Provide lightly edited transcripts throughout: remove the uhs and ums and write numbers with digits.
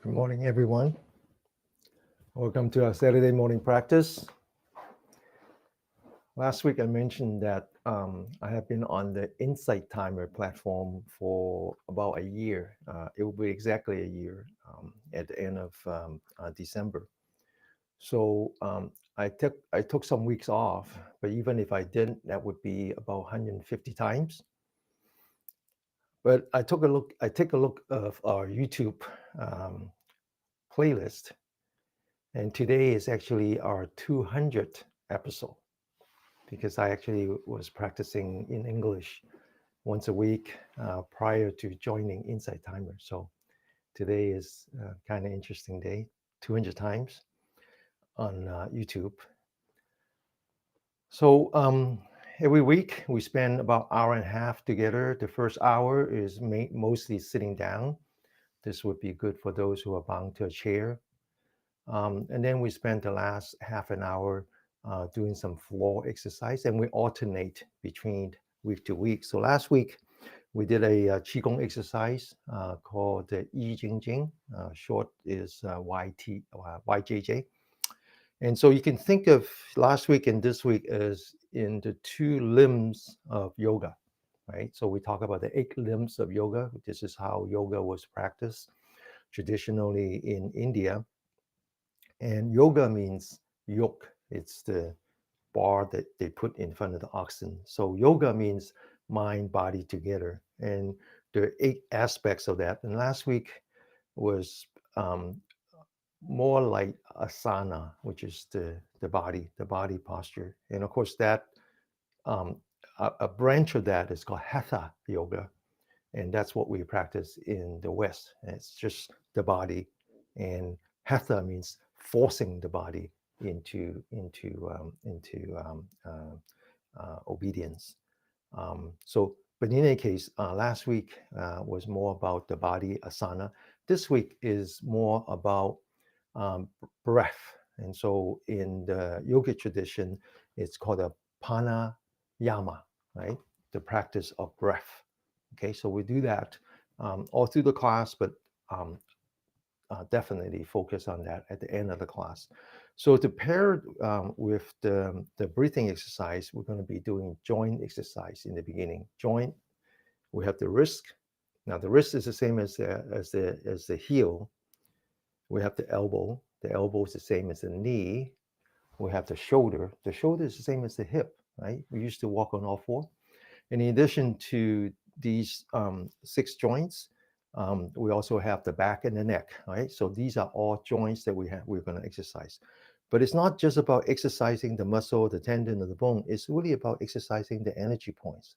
Good morning, everyone. Welcome to our Saturday morning practice. Last week, I mentioned that I have been on the Insight Timer platform for about a year. It will be exactly a year at the end of December. So I took some weeks off, but even if I didn't, that would be about 150 times. But I take a look of our YouTube um, playlist, and today is actually our 200th episode because I actually was practicing in English once a week prior to joining Insight Timer. So today is kind of interesting day, 200 times on YouTube. So every week we spend about hour and a half together. The first hour is mostly sitting down. This would be good for those who are bound to a chair. And then we spend the last half an hour doing some floor exercise, and we alternate between week to week. So last week we did a qigong exercise called the Jing. Short is YJJ. And so you can think of last week and this week as in the two limbs of yoga, right? So we talk about the 8 limbs of yoga. This is how yoga was practiced traditionally in India. And yoga means yoke. It's the bar that they put in front of the oxen. So yoga means mind, body together. And there are 8 aspects of that. And last week was more like asana, which is the body posture. And of course, that um, a branch of that is called hatha yoga, and that's what we practice in the West. And it's just the body, and hatha means forcing the body into obedience. But in any case, last week was more about the body asana. This week is more about breath. And so in the yoga tradition, it's called a pranayama, right? The practice of breath. Okay, so we do that all through the class, but um, definitely focus on that at the end of the class. So to pair with the breathing exercise, we're going to be doing joint exercise in the beginning. Joint, we have the wrist. Now the wrist is the same as the heel. We have the elbow. The elbow is the same as the knee. We have the shoulder. The shoulder is the same as the hip, right? We used to walk on all four. And in addition to these 6 joints, we also have the back and the neck, right? So these are all joints that we're going to exercise. But it's not just about exercising the muscle, the tendon, or the bone. It's really about exercising the energy points.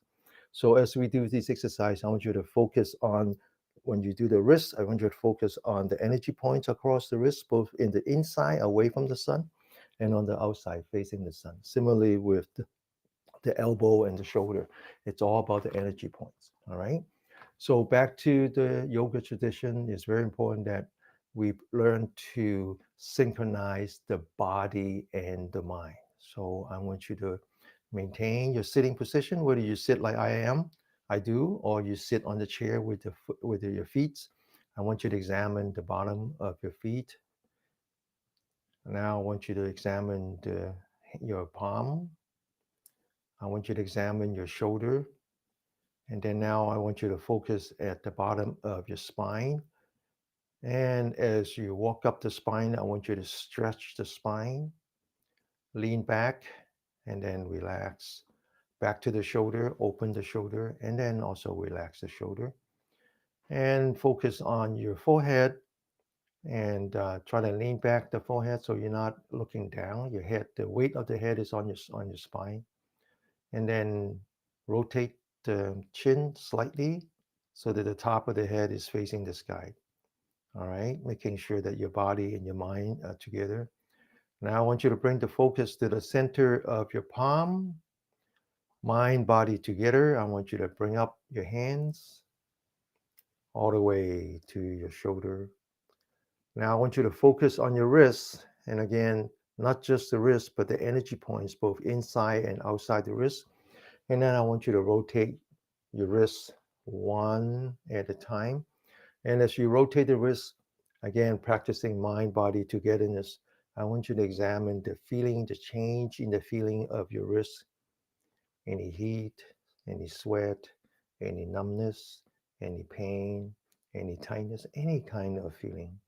So as we do this exercise, I want you to focus on, when you do the wrist, I want you to focus on the energy points across the wrist, both in the inside, away from the sun, and on the outside, facing the sun. Similarly with the elbow and the shoulder. It's all about the energy points. All right. So back to the yoga tradition, it's very important that we learn to synchronize the body and the mind. So I want you to maintain your sitting position, whether you sit like I do, or you sit on the chair with your feet. I want you to examine the bottom of your feet. Now I want you to examine your palm. I want you to examine your shoulder. And then now I want you to focus at the bottom of your spine. And as you walk up the spine, I want you to stretch the spine, lean back, and then relax. Back to the shoulder, open the shoulder, and then also relax the shoulder. And focus on your forehead and try to lean back the forehead so you're not looking down. Your head, the weight of the head is on your spine. And then rotate the chin slightly so that the top of the head is facing the sky. All right, making sure that your body and your mind are together. Now I want you to bring the focus to the center of your palm, mind, body together. I want you to bring up your hands all the way to your shoulder. Now I want you to focus on your wrists. And again, not just the wrist, but the energy points, both inside and outside the wrist. And then I want you to rotate your wrists one at a time. And as you rotate the wrist, Again, practicing mind body togetherness. I want you to examine the feeling, the change in the feeling of your wrist, any heat, any sweat, any numbness, any pain, any tightness, any kind of feeling,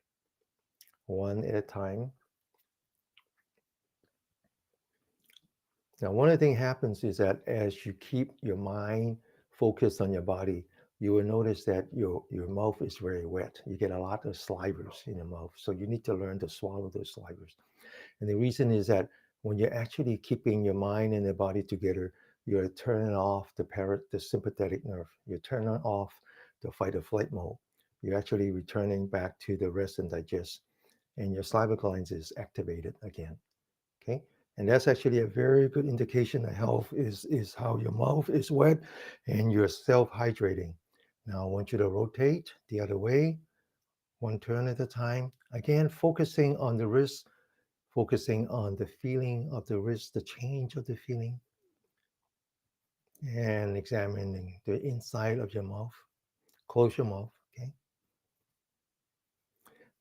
one at a time. Now, one of the things happens is that as you keep your mind focused on your body, you will notice that your mouth is very wet. You get a lot of slivers in your mouth. So you need to learn to swallow those slivers. And the reason is that when you're actually keeping your mind and the body together, you're turning off the sympathetic nerve. You're turning off the fight or flight mode. You're actually returning back to the rest and digest, and your saliva glands is activated again. Okay, and that's actually a very good indication of health is how your mouth is wet and you're self-hydrating. Now I want you to rotate the other way, one turn at a time. Again, focusing on the wrist, focusing on the feeling of the wrist, the change of the feeling, and examining the inside of your mouth. Close your mouth. Okay.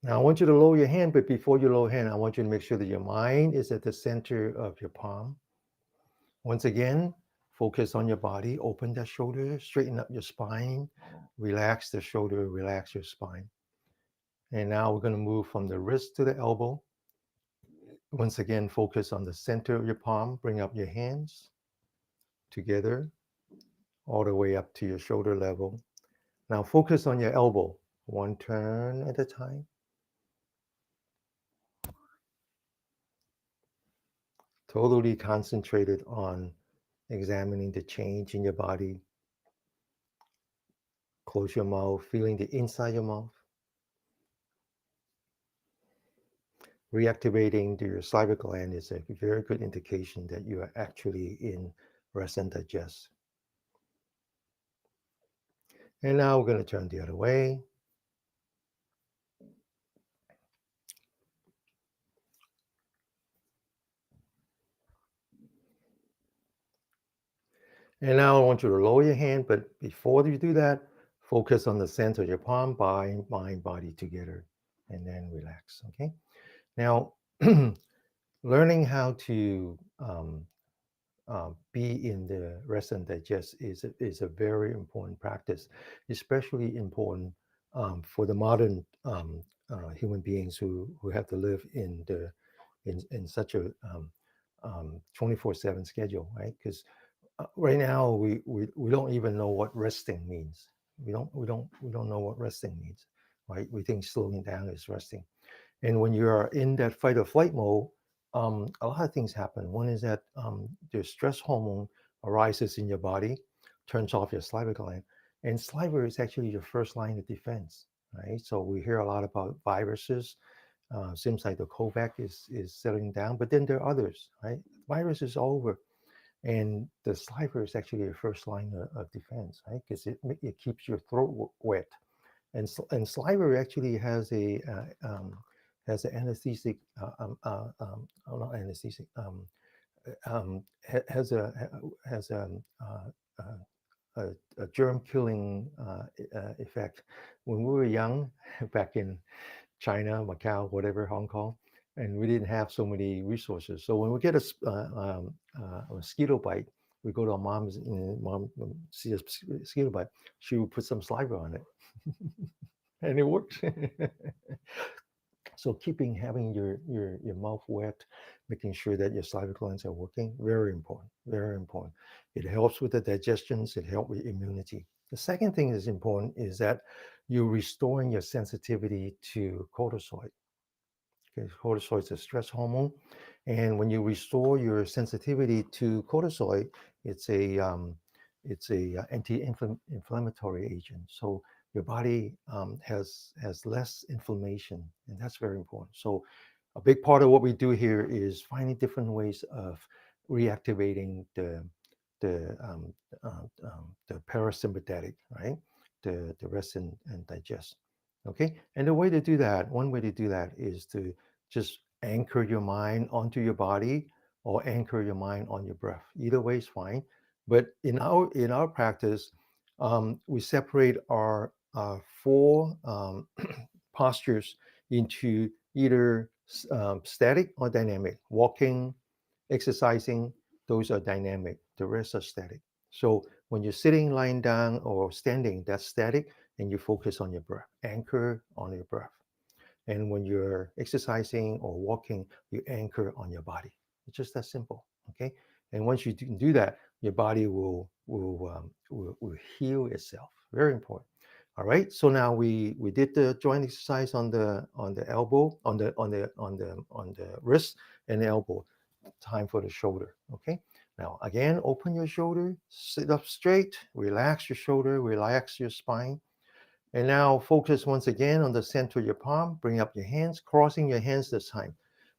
Now I want you to lower your hand, but before you lower your hand, I want you to make sure that your mind is at the center of your palm. Once again, focus on your body. Open that shoulder, straighten up your spine, relax the shoulder, relax your spine. And now we're going to move from the wrist to the elbow. Once again, focus on the center of your palm. Bring up your hands together all the way up to your shoulder level. Now focus on your elbow, one turn at a time. Totally concentrated on examining the change in your body. Close your mouth, feeling the inside your mouth. Reactivating your saliva gland is a very good indication that you are actually in rest and digest. And now we're going to turn the other way. And now I want you to lower your hand, but before you do that, focus on the center of your palm, mind, body together, and then relax. Okay. Now, learning how to be in the rest and digest is a very important practice, especially important for the modern human beings who have to live in such a 24/7 schedule, right? Because right now we don't even know what resting means. We don't know what resting means, right? We think slowing down is resting. And when you are in that fight or flight mode, a lot of things happen. One is that the stress hormone arises in your body, turns off your saliva gland, and saliva is actually your first line of defense, right? So we hear a lot about viruses. Seems like the COVID is settling down, but then there are others, right? Virus is over, and the saliva is actually your first line of defense, right? Because it keeps your throat wet, and saliva actually has an anesthetic, oh, not anesthetic, has uh, a germ killing effect. When we were young, back in China, Macau, whatever, Hong Kong, and we didn't have so many resources. So when we get a mosquito bite, we go to our mom's, and mom see a mosquito bite, she would put some saliva on it, and it worked. So having your mouth wet, making sure that your saliva glands are working, very important, very important. It helps with the digestions, it helps with immunity. The second thing that's important is that you're restoring your sensitivity to cortisol. Okay, cortisol is a stress hormone, and when you restore your sensitivity to cortisol, it's a anti-inflammatory agent. So your body has less inflammation, and that's very important. So a big part of what we do here is finding different ways of reactivating the parasympathetic, right? The rest and digest. Okay, and the way to do that, one way to do that is to just anchor your mind onto your body or anchor your mind on your breath. Either way is fine. But in our practice, we separate our four postures into either static or dynamic. Walking, exercising, those are dynamic. The rest are static. So when you're sitting, lying down, or standing, that's static, and you focus on your breath. Anchor on your breath. And when you're exercising or walking, you anchor on your body. It's just that simple. Okay. And once you can do that, your body will heal itself. Very important. All right. So now we did the joint exercise on the elbow, on the wrist and the elbow. Time for the shoulder. Okay. Now again, open your shoulder, sit up straight, relax your shoulder, relax your spine. And now focus once again on the center of your palm. Bring up your hands, crossing your hands this time.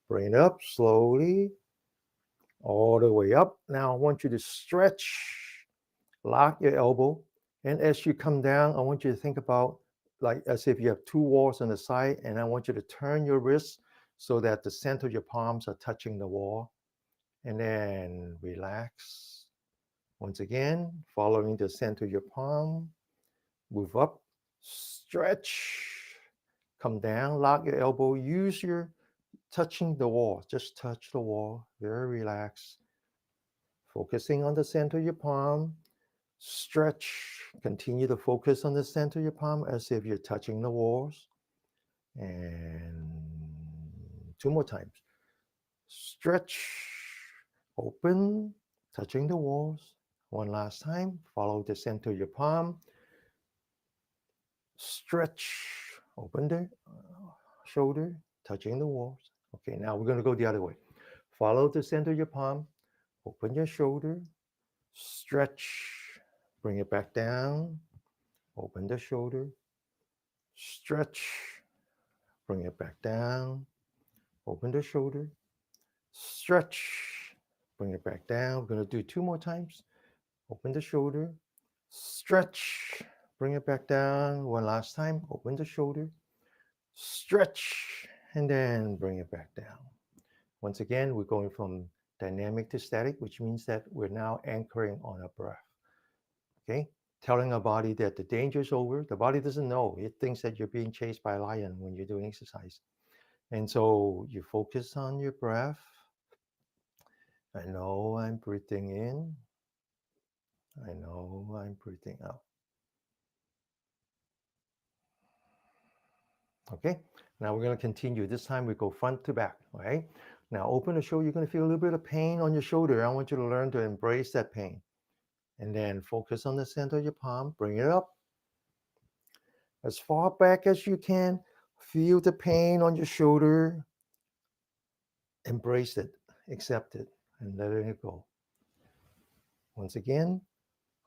Bring it up slowly, all the way up. Now I want you to stretch, lock your elbow. And as you come down, I want you to think about like as if you have two walls on the side. And I want you to turn your wrists so that the center of your palms are touching the wall. And then relax. Once again, following the center of your palm. Move up, stretch, come down, lock your elbow, use your touching the wall, just touch the wall, very relaxed, focusing on the center of your palm, stretch, continue to focus on the center of your palm as if you're touching the walls, and two more times, stretch, open, touching the walls, one last time, follow the center of your palm, stretch, open the shoulder, touching the walls. Okay, now we're going to go the other way. Follow the center of your palm, open your shoulder, stretch, bring it back down, open the shoulder, stretch, bring it back down, open the shoulder, stretch, bring it back down. We're going to do two more times. Open the shoulder, stretch, bring it back down. One last time, open the shoulder, stretch, and then bring it back down. Once again, we're going from dynamic to static, which means that we're now anchoring on our breath. Okay? Telling our body that the danger is over. The body doesn't know. It thinks that you're being chased by a lion when you're doing exercise. And so you focus on your breath. I know I'm breathing in. I know I'm breathing out. Okay? Now we're going to continue. This time we go front to back. All right? Now open the shoulder. You're going to feel a little bit of pain on your shoulder. I want you to learn to embrace that pain. And then focus on the center of your palm. Bring it up as far back as you can. Feel the pain on your shoulder. Embrace it, accept it, and let it go. Once again,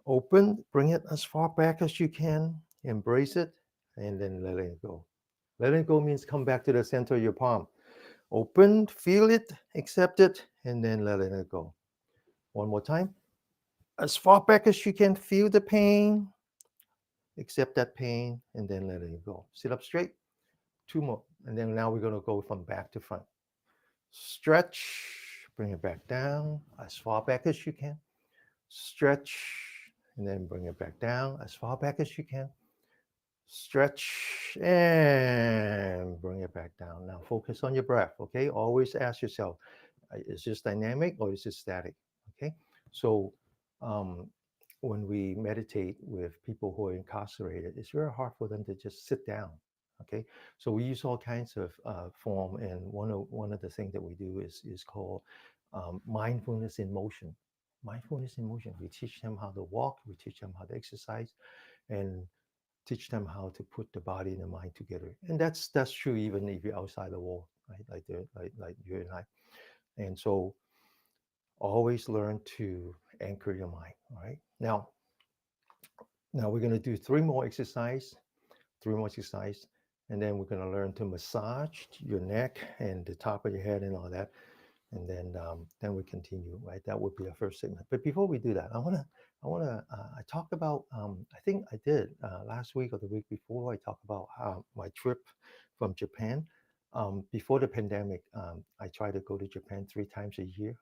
open, bring it as far back as you can. Embrace it, and then let it go. Letting go means come back to the center of your palm. Open, feel it, accept it, and then let it go. One more time. As far back as you can, feel the pain, accept that pain, and then let it go. Sit up straight. Two more. And then now we're going to go from back to front. Stretch, bring it back down as far back as you can. Stretch, and then bring it back down as far back as you can. Stretch and bring it back down. Now focus on your breath, okay? Always ask yourself, is this dynamic or is this static? Okay? So um, when we meditate with people who are incarcerated, it's very hard for them to just sit down. Okay, so we use all kinds of form, and one of the things that we do is called mindfulness in motion. Mindfulness in motion. We teach them how to walk. We teach them how to exercise, and teach them how to put the body and the mind together. And that's true even if you're outside the wall, right? Like you and I. And so always learn to anchor your mind. All right. Now we're going to do three more exercise, and then we're going to learn to massage your neck and the top of your head and all that, and then we continue. Right. That would be our first segment. But before we do that, I talked about I think I did last week or the week before. I talked about my trip from Japan. Before the pandemic, I try to go to Japan 3 times a year.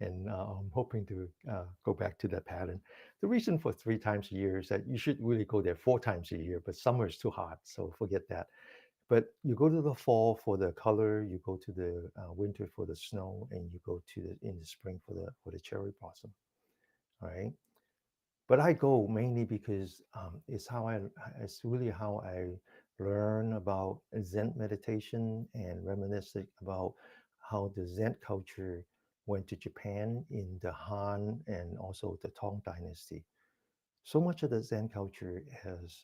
And I'm hoping to go back to that pattern. The reason for 3 times a year is that you should really go there 4 times a year, but summer is too hot, so forget that. But you go to the fall for the color, you go to the winter for the snow, and you go to in the spring for the cherry blossom. All right. But I go mainly because it's really how I learn about Zen meditation and reminiscing about how the Zen culture went to Japan in the Han and also the Tang dynasty. So much of the Zen culture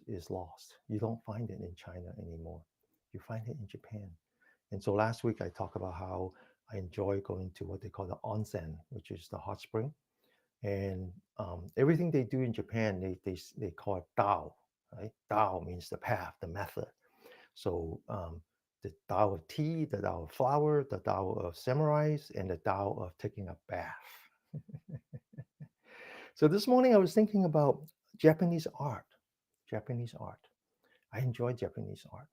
is lost. You don't find it in China anymore. You find it in Japan. And so last week I talked about how I enjoy going to what they call the onsen, which is the hot spring. And everything they do in Japan, they call it Tao, right? Tao means the path, the method. So the Tao of tea, the Tao of flower, the Tao of samurais, and the Tao of taking a bath. So this morning I was thinking about Japanese art. Japanese art. I enjoy Japanese art.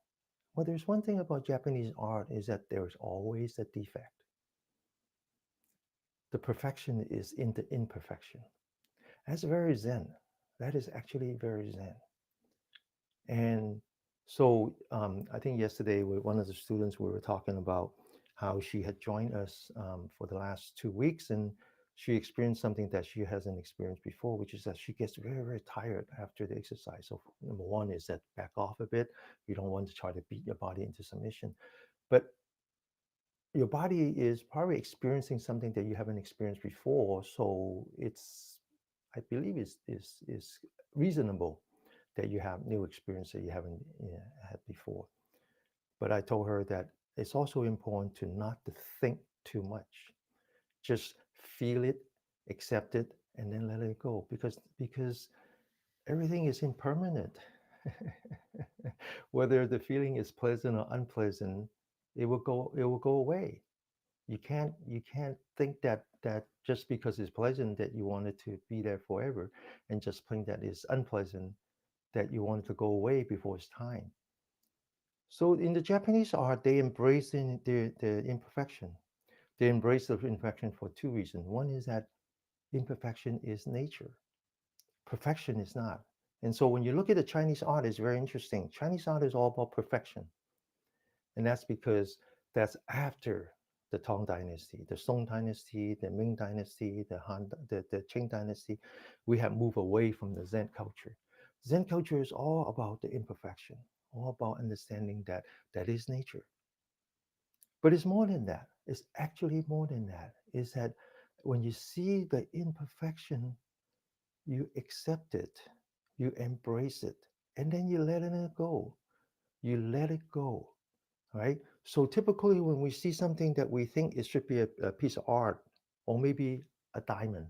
Well, there's one thing about Japanese art is that there's always a defect. The perfection is in the imperfection. That's very Zen. That is actually very Zen. And so I think yesterday with one of the students, we were talking about how she had joined us for the last 2 weeks, and she experienced something that she hasn't experienced before, which is that she gets very, very tired after the exercise. So number one is that back off a bit. You don't want to try to beat your body into submission. But your body is probably experiencing something that you haven't experienced before. So it's, I believe, is reasonable that you have new experience that you haven't had before. But I told her that it's also important to not to think too much. Just feel it, accept it, and then let it go. Because everything is impermanent. Whether the feeling is pleasant or unpleasant, it will go away. You can't think that just because it's pleasant that you want it to be there forever, and just think that it's unpleasant that you want it to go away before it's time. So in the Japanese art, they embrace the imperfection. They embrace the imperfection for two reasons. One is that imperfection is nature. Perfection is not. And so when you look at the Chinese art, it's very interesting. Chinese art is all about perfection. And that's because that's after the Tang Dynasty, the Song Dynasty, the Ming Dynasty, the Qing Dynasty. We have moved away from the Zen culture. Zen culture is all about the imperfection, all about understanding that that is nature. But it's more than that. It's actually more than that. Is that when you see the imperfection, you accept it, you embrace it, and then you let it go. You let it go, right? So typically, when we see something that we think it should be a piece of art, or maybe a diamond,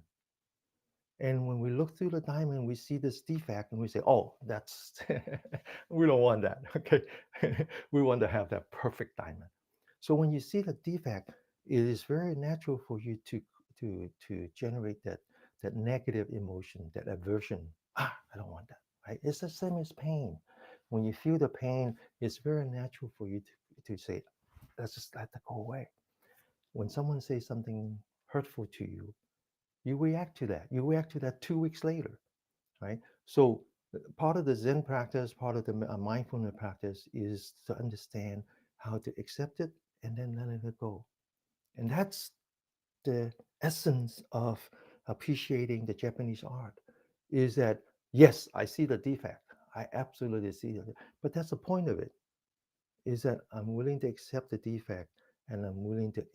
and when we look through the diamond, we see this defect, and we say, "Oh, that's we don't want that." Okay, we want to have that perfect diamond. So when you see the defect, it is very natural for you to generate that negative emotion, that aversion. Ah, I don't want that. Right? It's the same as pain. When you feel the pain, it's very natural for you to say, let's just let that go away. When someone says something hurtful to you react to that. You react to that 2 weeks later, right? So part of the Zen practice, part of the mindfulness practice is to understand how to accept it and then let it go. And that's the essence of appreciating the Japanese art is that, yes, I see the defect. I absolutely see it. But that's the point of it, is that I'm willing to accept the defect and I'm willing to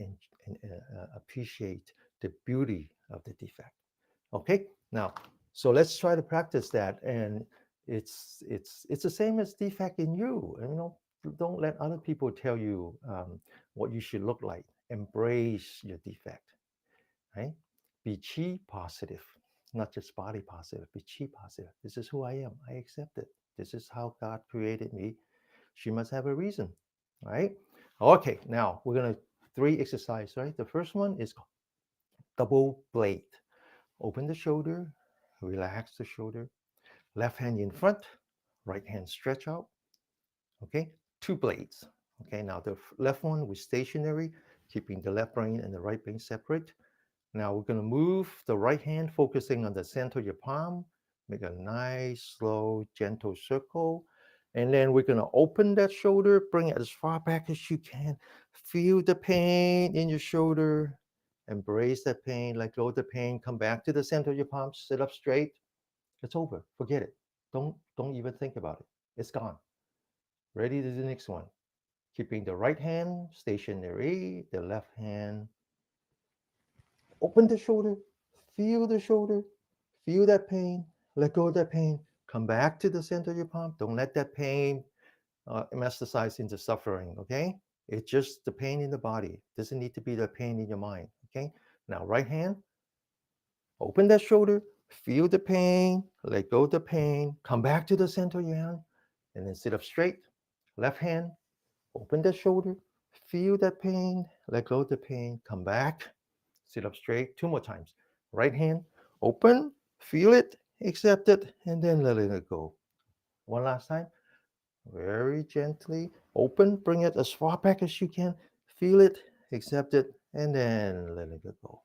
appreciate the beauty of the defect. Okay, now, so let's try to practice that. And it's the same as defect in you. Don't let other people tell you what you should look like. Embrace your defect, right? Be chi positive, not just body positive. Be chi positive. This is who I am. I accept it. This is how God created me. She must have a reason, right? Okay, now we're gonna three exercise, right? The first one is double blade. Open the shoulder, relax the shoulder. Left hand in front, right hand stretch out. Okay, two blades. Okay, now the left one with stationary, keeping the left brain and the right brain separate. Now we're going to move the right hand, focusing on the center of your palm. Make a nice, slow, gentle circle. And then we're going to open that shoulder, bring it as far back as you can. Feel the pain in your shoulder. Embrace that pain, let go of the pain. Come back to the center of your palms. Sit up straight. It's over. Forget it. Don't even think about it. It's gone. Ready to the next one. Keeping the right hand stationary, the left hand. Open the shoulder. Feel the shoulder. Feel that pain. Let go of that pain. Come back to the center of your palm. Don't let that pain metastasize into suffering, okay? It's just the pain in the body. It doesn't need to be the pain in your mind, okay? Now, right hand, open that shoulder, feel the pain, let go of the pain, come back to the center of your hand, and then sit up straight. Left hand, open that shoulder, feel that pain, let go of the pain, come back, sit up straight. Two more times. Right hand, open, feel it, accept it, and then let it go. One last time. Very gently open, bring it as far back as you can. Feel it, accept it, and then let it go.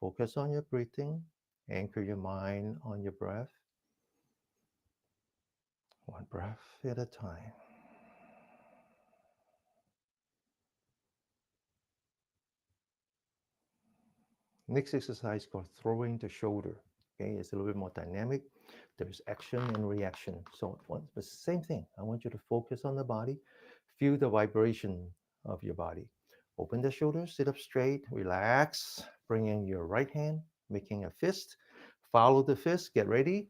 Focus on your breathing. Anchor your mind on your breath. One breath at a time. Next exercise called throwing the shoulder. Okay, it's a little bit more dynamic. There's action and reaction. So it's the same thing. I want you to focus on the body. Feel the vibration of your body. Open the shoulders, sit up straight, relax. Bring in your right hand, making a fist. Follow the fist. Get ready.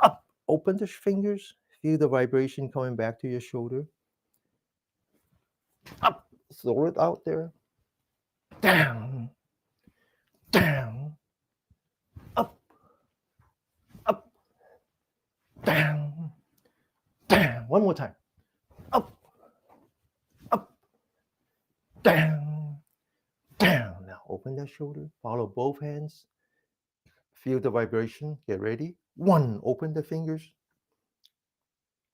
Up. Open the fingers. Feel the vibration coming back to your shoulder. Up. Throw it out there. Down. Down. Up. Up. Down. Down. One more time. Up. Up. Down. Down. Now open that shoulder. Follow both hands. Feel the vibration. Get ready. One. Open the fingers.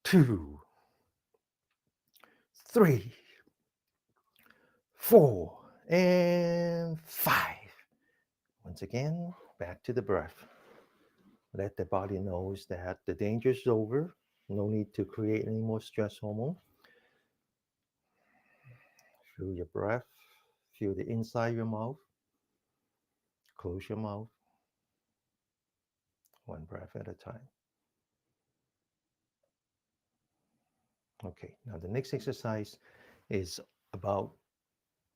Two. Three. Four. And five. Once again, back to the breath. Let the body knows that the danger is over. No need to create any more stress hormone. Feel your breath. Feel the inside of your mouth. Close your mouth. One breath at a time. Okay, now the next exercise is about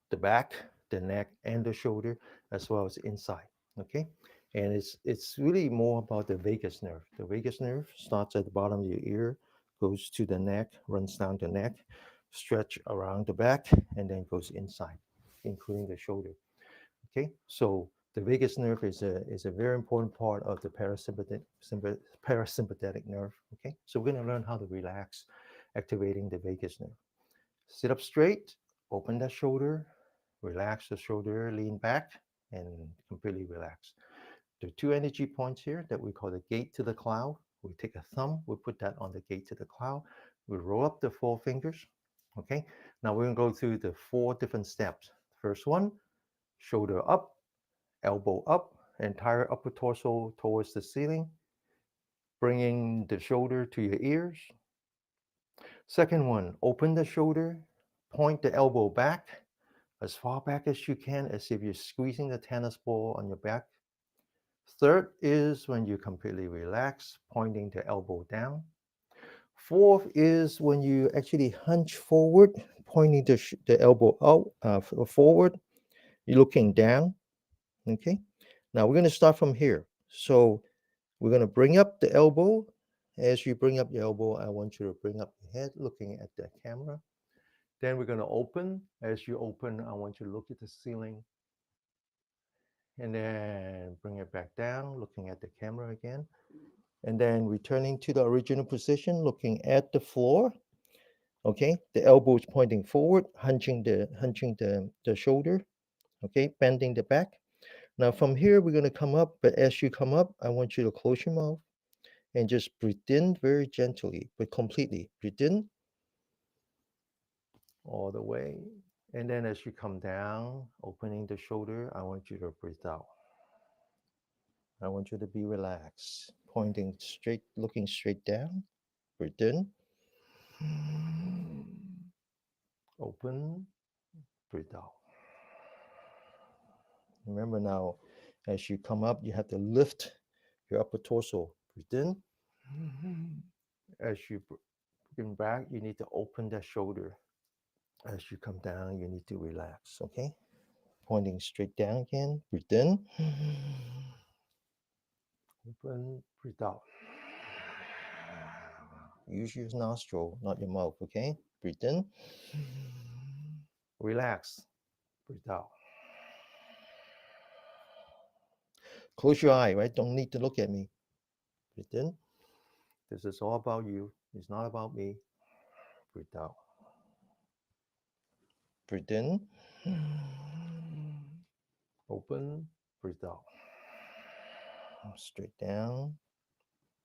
the back, the neck, and the shoulder, as well as inside. Okay, and it's really more about the vagus nerve. The vagus nerve starts at the bottom of your ear, goes to the neck, runs down the neck, stretch around the back, and then goes inside, including the shoulder. Okay, so the vagus nerve is a very important part of the parasympathetic nerve. Okay, so we're going to learn how to relax, activating the vagus nerve. Sit up straight, open that shoulder, relax the shoulder, lean back, and completely relax. There are two energy points here that we call the gate to the cloud. We take a thumb, we put that on the gate to the cloud. We roll up the four fingers. Okay, now we're going to go through the four different steps. First one, shoulder up, elbow up, entire upper torso towards the ceiling, bringing the shoulder to your ears. Second one, open the shoulder, point the elbow back as far back as you can, as if you're squeezing the tennis ball on your back. Third is when you completely relax, pointing the elbow down. Fourth is when you actually hunch forward, pointing the elbow out forward. You're looking down. Okay. Now we're going to start from here. So we're going to bring up the elbow. As you bring up your elbow, I want you to bring up your head, looking at the camera. Then we're going to open. As you open, I want you to look at the ceiling. And then bring it back down, looking at the camera again. And then returning to the original position, looking at the floor. Okay, the elbow is pointing forward, hunching the shoulder. Okay, bending the back. Now from here, we're going to come up, but as you come up, I want you to close your mouth and just breathe in very gently, but completely. Breathe in all the way. And then as you come down, opening the shoulder, I want you to breathe out. I want you to be relaxed, pointing straight, looking straight down. Breathe in. Open, breathe out. Remember now, as you come up, you have to lift your upper torso. Breathe in. As you bring back, you need to open that shoulder. As you come down, you need to relax. Okay. Pointing straight down again. Breathe in. Open, breathe out. Use your nostril, not your mouth. Okay. Breathe in. Relax, breathe out. Close your eye, right? Don't need to look at me. Breathe in. This is all about you. It's not about me. Breathe out. Breathe in. Open, breathe out. Straight down.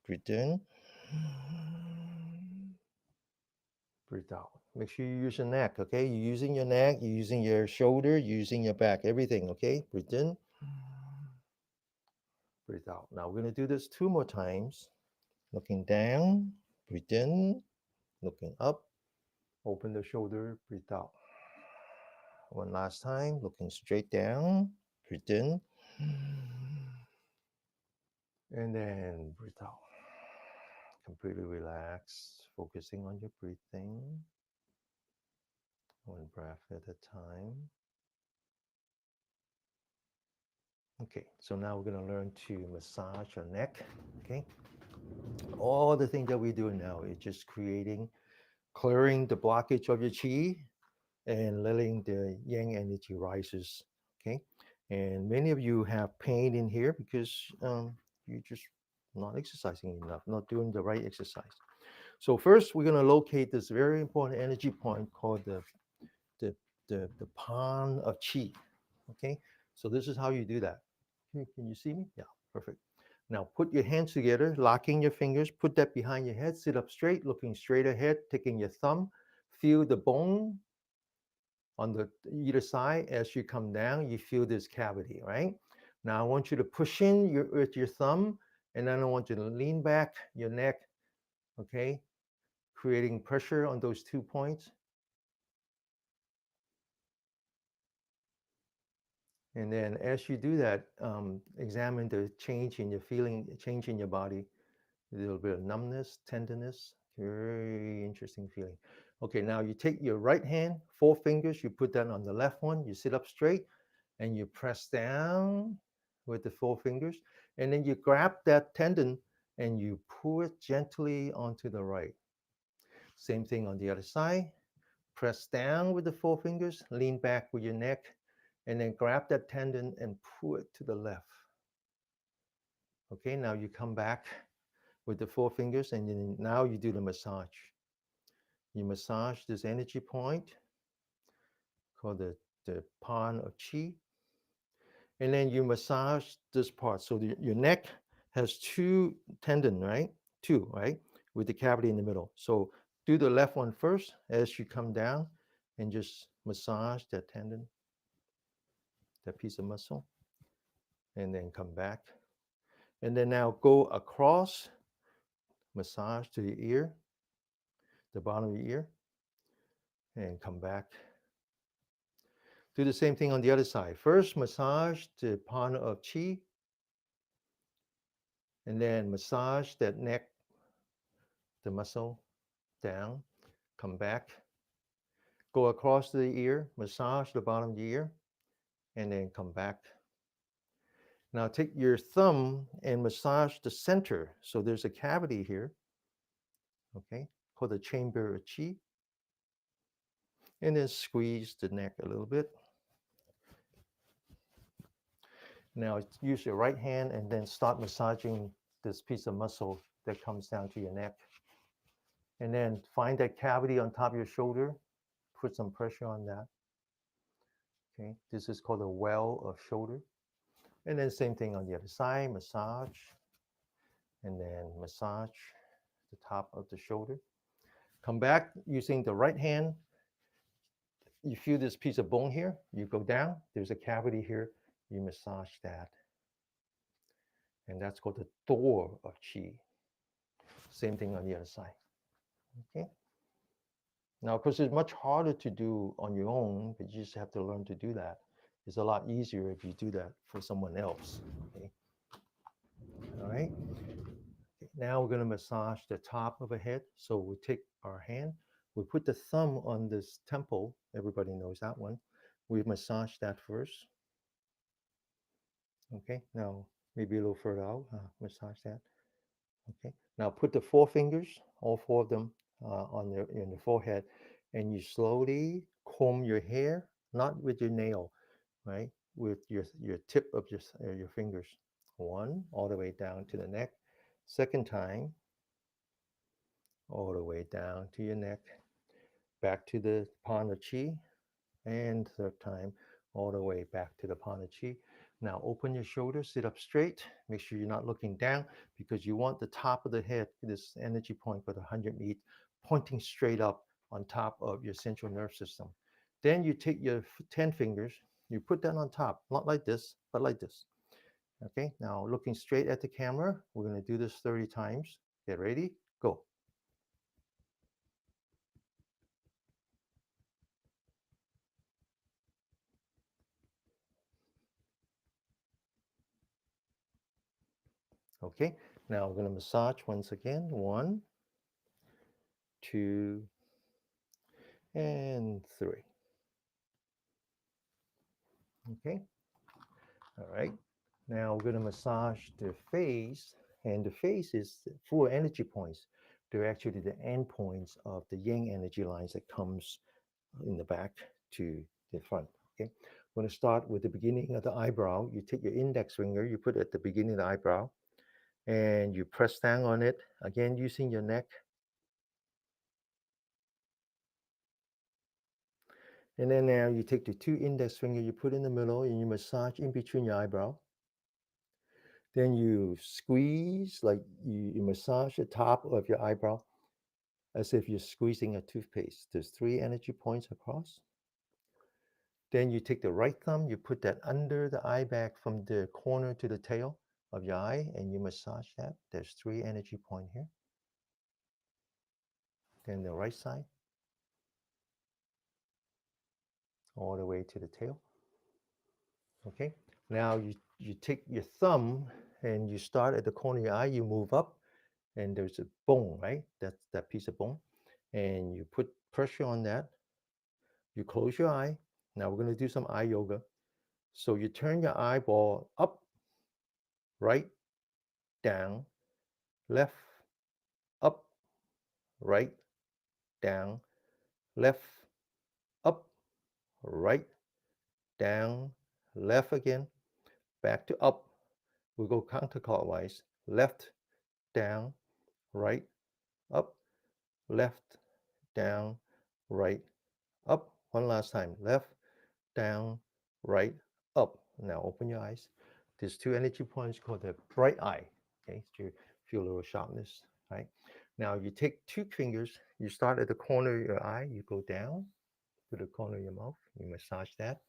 Breathe in. Breathe out. Make sure you use your neck, okay? You're using your neck, you're using your shoulder, you're using your back, everything, okay? Breathe in. Breathe out. Now we're going to do this 2 more times. Looking down. Breathe in. Looking up. Open the shoulder, breathe out. One last time. Looking straight down. Breathe in. And then breathe out. Completely relax, focusing on your breathing. One breath at a time. Okay, so now we're going to learn to massage your neck. Okay, all the things that we do now is just creating, clearing the blockage of your chi and letting the yang energy rises. Okay, and many of you have pain in here because you just not exercising enough, not doing the right exercise. So first, we're going to locate this very important energy point called the the pond of chi. Okay, so this is how you do that. Can you see me? Yeah, perfect. Now put your hands together, locking your fingers. Put that behind your head. Sit up straight, looking straight ahead. Taking your thumb, feel the bone on the either side. As you come down, you feel this cavity, right? Now I want you to push in with your thumb, and then I want you to lean back your neck. Okay, creating pressure on those 2 points. And then as you do that, examine the change in your feeling, change in your body, a little bit of numbness, tenderness, very interesting feeling. Okay, now you take your right hand, 4 fingers, you put that on the left one, you sit up straight, and you press down with the 4 fingers, and then you grab that tendon and you pull it gently onto the right. Same thing on the other side. Press down with the 4 fingers, lean back with your neck, and then grab that tendon and pull it to the left. Okay, now you come back with the 4 fingers, and then now you do the massage. You massage this energy point called the pond of chi, and then you massage this part. So your neck has 2 tendon, right? Two, right? With the cavity in the middle. So do the left one first as you come down and just massage that tendon, that piece of muscle, and then come back. And then now go across, massage to the ear, the bottom of the ear, and come back. Do the same thing on the other side. First, massage the pond of chi, and then massage that neck, the muscle down, come back. Go across the ear, massage the bottom of the ear, and then come back. Now take your thumb and massage the center. So there's a cavity here, okay, called the chamber of chi. And then squeeze the neck a little bit. Now use your right hand and then start massaging this piece of muscle that comes down to your neck. And then find that cavity on top of your shoulder. Put some pressure on that. Okay, this is called a well of shoulder. And then same thing on the other side, massage, and then massage the top of the shoulder. Come back using the right hand. You feel this piece of bone here. You go down. There's a cavity here. You massage that. And that's called the door of chi. Same thing on the other side. Okay. Now, of course, it's much harder to do on your own, but you just have to learn to do that. It's a lot easier if you do that for someone else. Okay. All right. Okay. Now we're going to massage the top of the head. So we take our hand, we put the thumb on this temple. Everybody knows that one. We massage that first. Okay. Now maybe a little further out. Massage that. Okay. Now put the four fingers, all four of them, on your forehead, and you slowly comb your hair, not with your nail, right? With your tip of your fingers. One, all the way down to the neck. Second time, all the way down to your neck, back to the palm of chi, and third time, all the way back to the palm of chi. Now open your shoulders, sit up straight. Make sure you're not looking down because you want the top of the head, this energy point for the 100 meat, pointing straight up on top of your central nerve system. Then you take your 10 fingers, you put that on top, not like this, but like this. Okay, now looking straight at the camera, we're going to do this 30 times. Get ready, go. Okay, now we're going to massage once again. One, two, and three. Okay, all right. Now we're going to massage the face, and the face is four energy points. They're actually the end points of the yang energy lines that comes in the back to the front. Okay, we're going to start with the beginning of the eyebrow. You take your index finger, you put it at the beginning of the eyebrow, and you press down on it again using your neck. And then now you take the two index finger, you put in the middle, and you massage in between your eyebrow. Then you squeeze, like you massage the top of your eyebrow as if you're squeezing a toothpaste. There's three energy points across. Then you take the right thumb, you put that under the eye bag from the corner to the tail of your eye, and you massage that. There's three energy points here. Then the right side, all the way to the tail. Okay. Now you take your thumb and you start at the corner of your eye, you move up, and there's a bone, right? That's that piece of bone. And you put pressure on that. You close your eye. Now we're going to do some eye yoga. So you turn your eyeball up, right, down, left, up, right, down, left, up, right, down, left again, back to up. We go counterclockwise, left, down, right, up, left, down, right, up. One last time, left, down, right, up. Now open your eyes. There's two energy points called the bright eye. Okay, so you feel a little sharpness, right? Now you take two fingers, you start at the corner of your eye, you go down to the corner of your mouth, you massage that.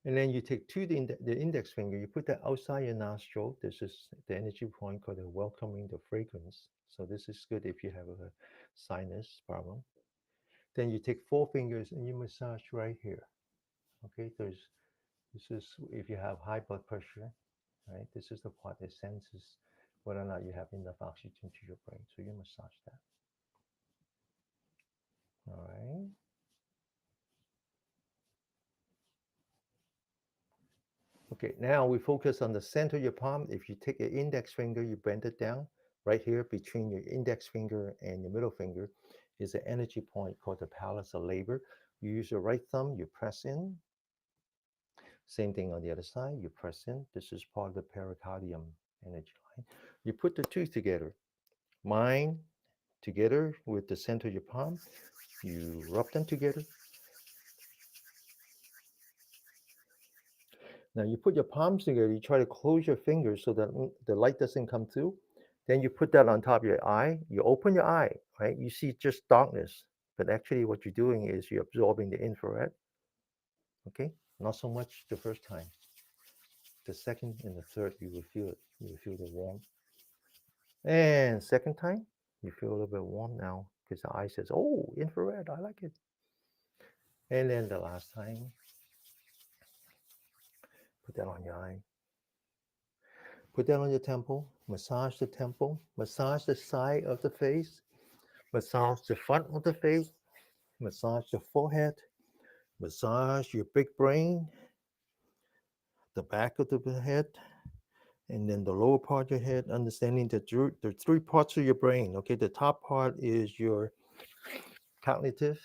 And then you take the index finger, you put that outside your nostril. This is the energy point called the welcoming the fragrance. So this is good if you have a sinus problem. Then you take four fingers and you massage right here. Okay, this is if you have high blood pressure, right? This is the part that senses whether or not you have enough oxygen to your brain. So you massage that. All right. Okay, now we focus on the center of your palm. If you take your index finger, you bend it down. Right here between your index finger and your middle finger is an energy point called the palace of labor. You use your right thumb, you press in. Same thing on the other side, you press in. This is part of the pericardium energy line. You put the two together, mine together with the center of your palm. You rub them together. Now you put your palms together, you try to close your fingers so that the light doesn't come through. Then you put that on top of your eye. You open your eye, right? You see just darkness, but actually what you're doing is you're absorbing the infrared. Okay, not so much the first time. The second and the third, you will feel it. You will feel the warmth. And second time, you feel a little bit warm now because the eye says, oh, infrared, I like it. And then the last time, put that on your eye. Put that on your temple, massage the temple, massage the side of the face, massage the front of the face, massage the forehead, massage your big brain, the back of the head, and then the lower part of your head, understanding that the three parts of your brain. Okay, the top part is your cognitive,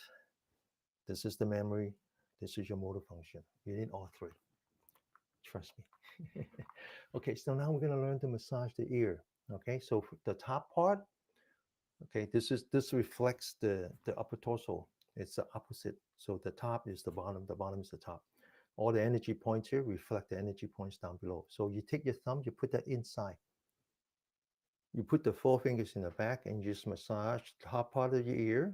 this is the memory, this is your motor function. You need all three. Trust me. Okay, so now we're going to learn to massage the ear. Okay, so the top part, okay, this reflects the upper torso. It's the opposite. So the top is the bottom is the top. All the energy points here reflect the energy points down below. So you take your thumb, you put that inside. You put the four fingers in the back and just massage the top part of your ear.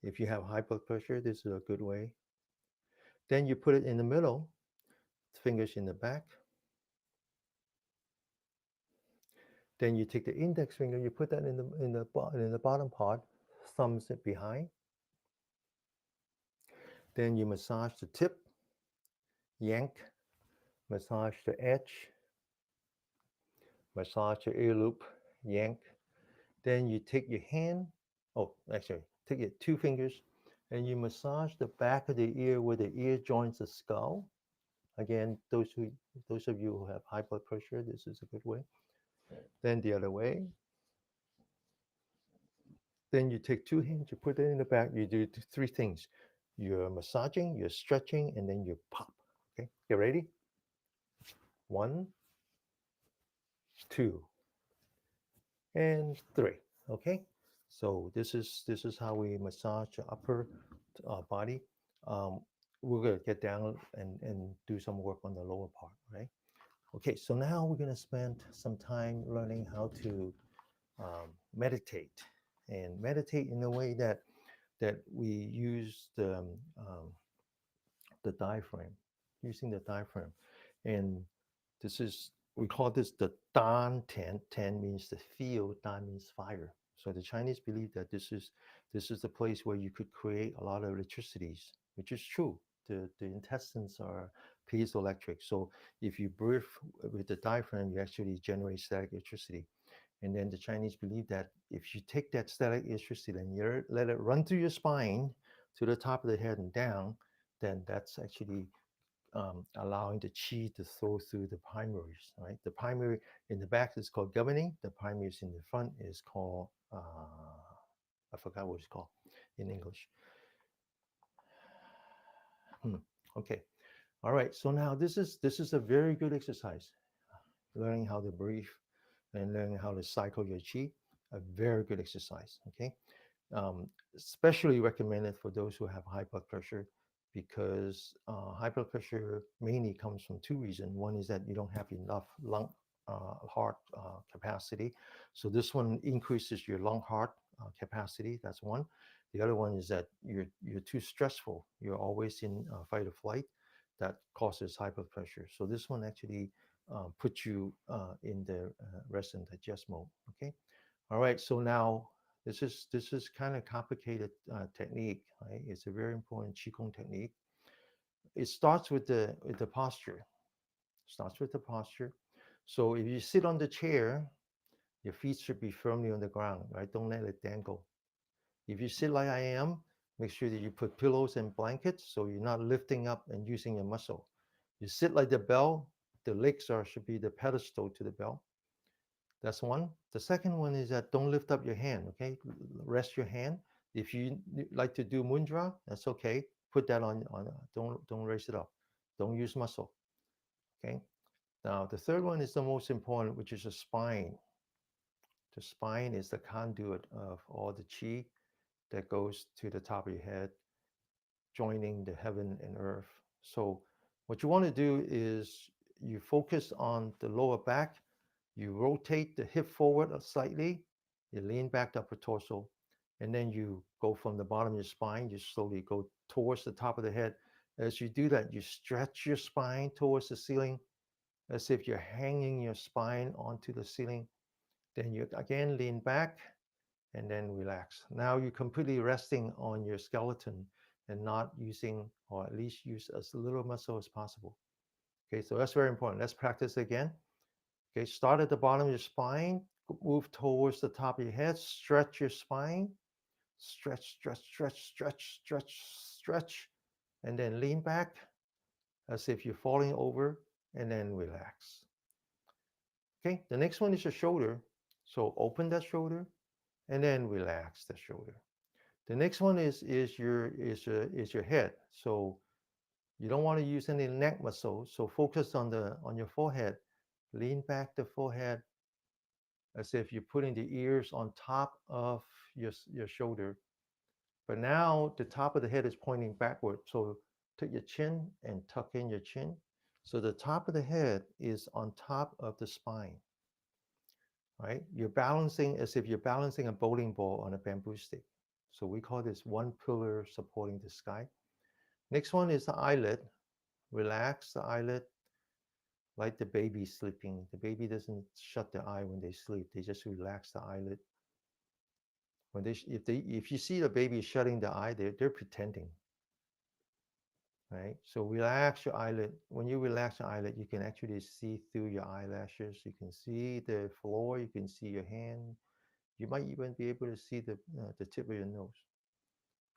If you have high blood pressure, this is a good way. Then you put it in the middle, fingers in the back. Then you take the index finger, you put that in the bottom part, thumbs it behind. Then you massage the tip, yank, massage the edge, massage your ear loop, yank. Then you take your hand, oh, actually, take your two fingers, and you massage the back of the ear where the ear joins the skull. Again, those of you who have high blood pressure, this is a good way. Then the other way. Then you take two hands, you put it in the back. You do three things. You're massaging, you're stretching, and then you pop. Okay, get ready? One, two, and three. Okay, so this is how we massage the upper body. Um, we're gonna get down and do some work on the lower part, right? Okay, so now we're gonna spend some time learning how to meditate and meditate in a way that we use the diaphragm, using the diaphragm, and this is we call this the Dan Ten. Ten means the field, Dan means fire. So the Chinese believe that this is the place where you could create a lot of electricities, which is true. The intestines are piezoelectric. So if you breathe with the diaphragm, you actually generate static electricity. And then the Chinese believe that if you take that static electricity and you let it run through your spine to the top of the head and down, then that's actually allowing the chi to flow through the primaries, right? The primary in the back is called governing. The primaries in the front is called, I forgot what it's called in English. Hmm. Okay. All right. So now this is a very good exercise. Learning how to breathe and learning how to cycle your chi. A very good exercise. Okay. Especially recommended for those who have high blood pressure because high blood pressure mainly comes from two reasons. One is that you don't have enough lung heart capacity, so this one increases your lung heart capacity. That's one. The other one is that you're too stressful. You're always in fight or flight. That causes high blood pressure. So this one actually puts you in the rest and digest mode. Okay. All right. So now this is kind of complicated technique, right? It's a very important qigong technique. It starts with the posture. Starts with the posture. So if you sit on the chair, your feet should be firmly on the ground, right? Don't let it dangle. If you sit like I am, make sure that you put pillows and blankets so you're not lifting up and using your muscle. You sit like the bell, the legs are should be the pedestal to the bell. That's one. The second one is that don't lift up your hand, okay? Rest your hand. If you like to do mudra, that's okay. Put that on don't raise it up. Don't use muscle, okay? Now, the third one is the most important, which is the spine. The spine is the conduit of all the chi that goes to the top of your head, joining the heaven and earth. So what you want to do is you focus on the lower back, you rotate the hip forward slightly, you lean back the upper torso, and then you go from the bottom of your spine, you slowly go towards the top of the head. As you do that, you stretch your spine towards the ceiling as if you're hanging your spine onto the ceiling. Then you again lean back and then relax. Now you're completely resting on your skeleton and not using, or at least use as little muscle as possible. Okay, so that's very important. Let's practice again. Okay, start at the bottom of your spine, move towards the top of your head, stretch your spine, stretch, stretch, stretch, stretch, stretch, stretch, and then lean back as if you're falling over, and then relax. Okay, the next one is your shoulder. So open that shoulder and then relax the shoulder. The next one is your head. So you don't want to use any neck muscle. So focus on your forehead. Lean back the forehead as if you're putting the ears on top of your shoulder. But now the top of the head is pointing backward. So take your chin and tuck in your chin. So the top of the head is on top of the spine, right? You're balancing as if you're balancing a bowling ball on a bamboo stick. So we call this one pillar supporting the sky. Next one is the eyelid. Relax the eyelid like the baby sleeping. The baby doesn't shut their eye when they sleep. They just relax the eyelid. When if you see the baby shutting the eye, they're pretending, right? So relax your eyelid. When you relax your eyelid, you can actually see through your eyelashes. You can see the floor. You can see your hand. You might even be able to see the tip of your nose.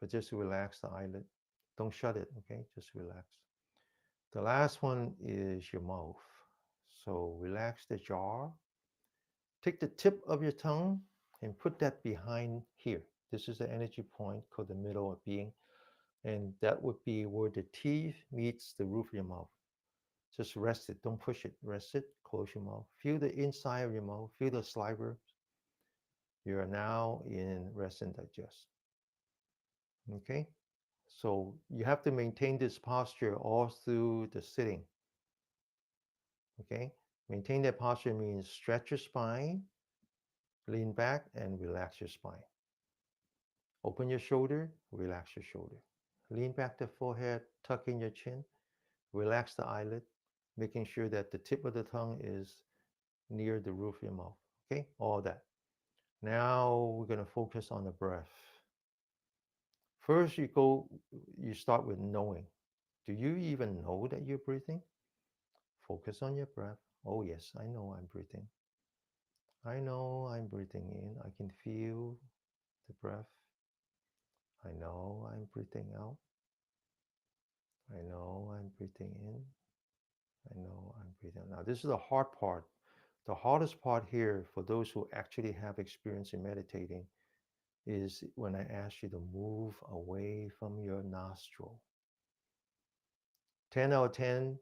But just relax the eyelid. Don't shut it, okay? Just relax. The last one is your mouth. So relax the jaw. Take the tip of your tongue and put that behind here. This is the energy point called the middle of being. And that would be where the teeth meets the roof of your mouth. Just rest it. Don't push it. Rest it. Close your mouth. Feel the inside of your mouth. Feel the saliva. You are now in rest and digest. Okay? So you have to maintain this posture all through the sitting. Okay? Maintain that posture means stretch your spine, lean back, and relax your spine. Open your shoulder, relax your shoulder. Lean back the forehead, tuck in your chin, relax the eyelid, making sure that the tip of the tongue is near the roof of your mouth. Okay? All that. Now we're going to focus on the breath. First, you start with knowing. Do you even know that you're breathing? Focus on your breath. Oh, yes, I know I'm breathing. I know I'm breathing in. I can feel the breath. I know I'm breathing out. I know I'm breathing in. I know I'm breathing out. Now, this is the hard part. The hardest part here for those who actually have experience in meditating is when I ask you to move away from your nostril. 10 out of 10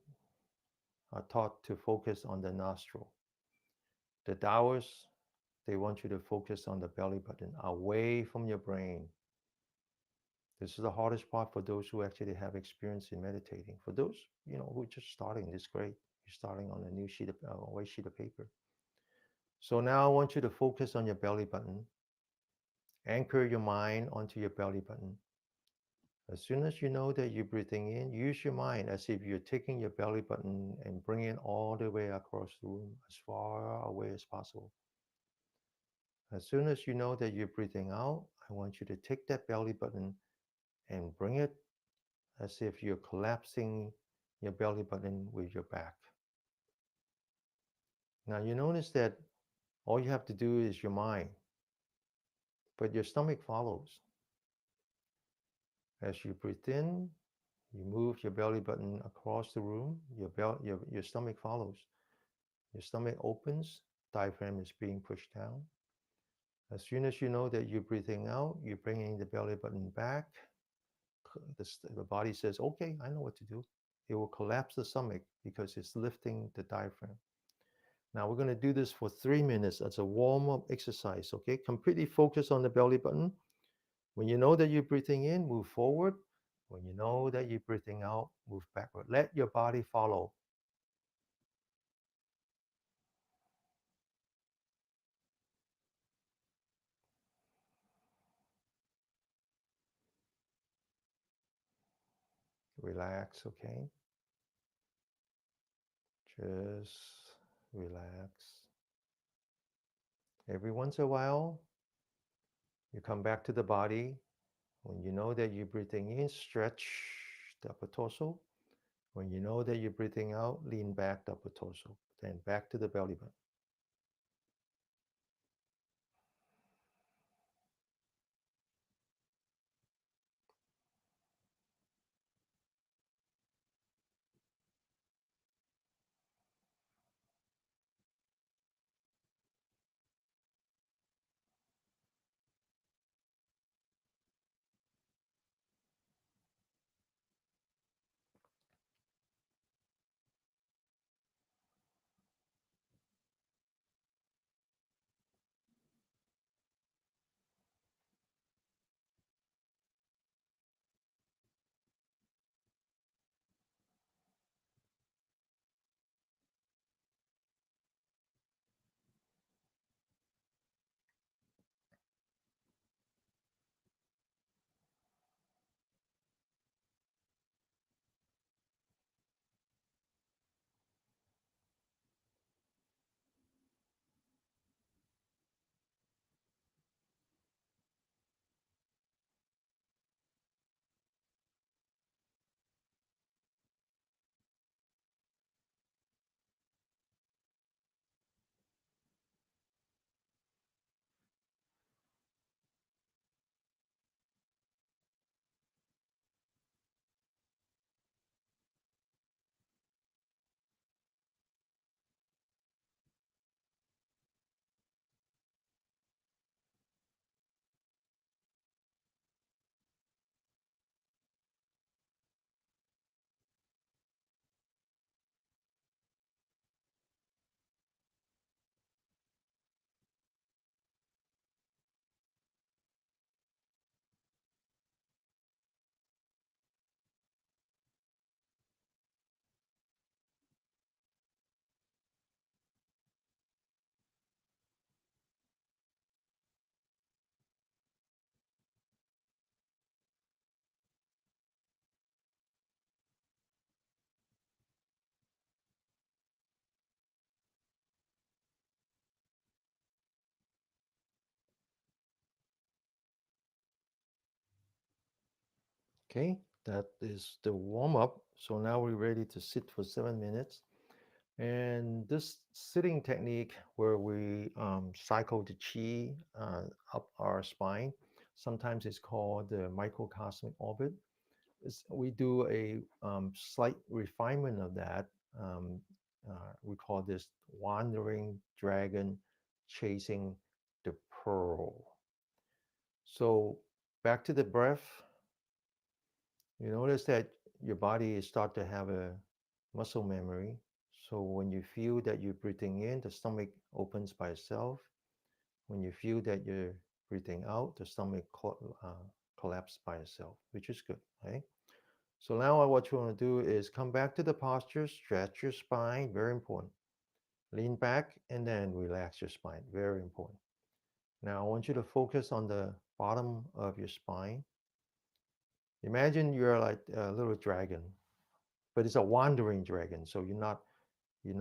are taught to focus on the nostril. The Taoists, they want you to focus on the belly button, away from your brain. This is the hardest part for those who actually have experience in meditating. For those, who are just starting, this great. You're starting on a new white sheet of paper. So now I want you to focus on your belly button. Anchor your mind onto your belly button. As soon as you know that you're breathing in, use your mind as if you're taking your belly button and bringing it all the way across the room, as far away as possible. As soon as you know that you're breathing out, I want you to take that belly button and bring it as if you're collapsing your belly button with your back. Now you notice that all you have to do is your mind, but your stomach follows. As you breathe in, you move your belly button across the room, your stomach follows. Your stomach opens, diaphragm is being pushed down. As soon as you know that you're breathing out, you're bringing the belly button back. The body says, okay, I know what to do. It will collapse the stomach because it's lifting the diaphragm. Now we're going to do this for 3 minutes as a warm-up exercise, okay? Completely focus on the belly button. When you know that you're breathing in, move forward. When you know that you're breathing out, move backward. Let your body follow. Relax, okay? Just relax. Every once in a while, you come back to the body. When you know that you're breathing in, stretch the upper torso. When you know that you're breathing out, lean back the upper torso. Then back to the belly button. Okay, that is the warm up. So now we're ready to sit for 7 minutes. And this sitting technique where we cycle the chi up our spine, sometimes it's called the microcosmic orbit. We do a slight refinement of that. Um, we call this wandering dragon chasing the pearl. So back to the breath, you notice that your body is start to have a muscle memory. So when you feel that you're breathing in, the stomach opens by itself. When you feel that you're breathing out, the stomach collapses by itself, which is good, right? So now what you want to do is come back to the posture, stretch your spine, very important. Lean back and then relax your spine, very important. Now I want you to focus on the bottom of your spine. Imagine you're like a little dragon, but it's a wandering dragon. So you're not you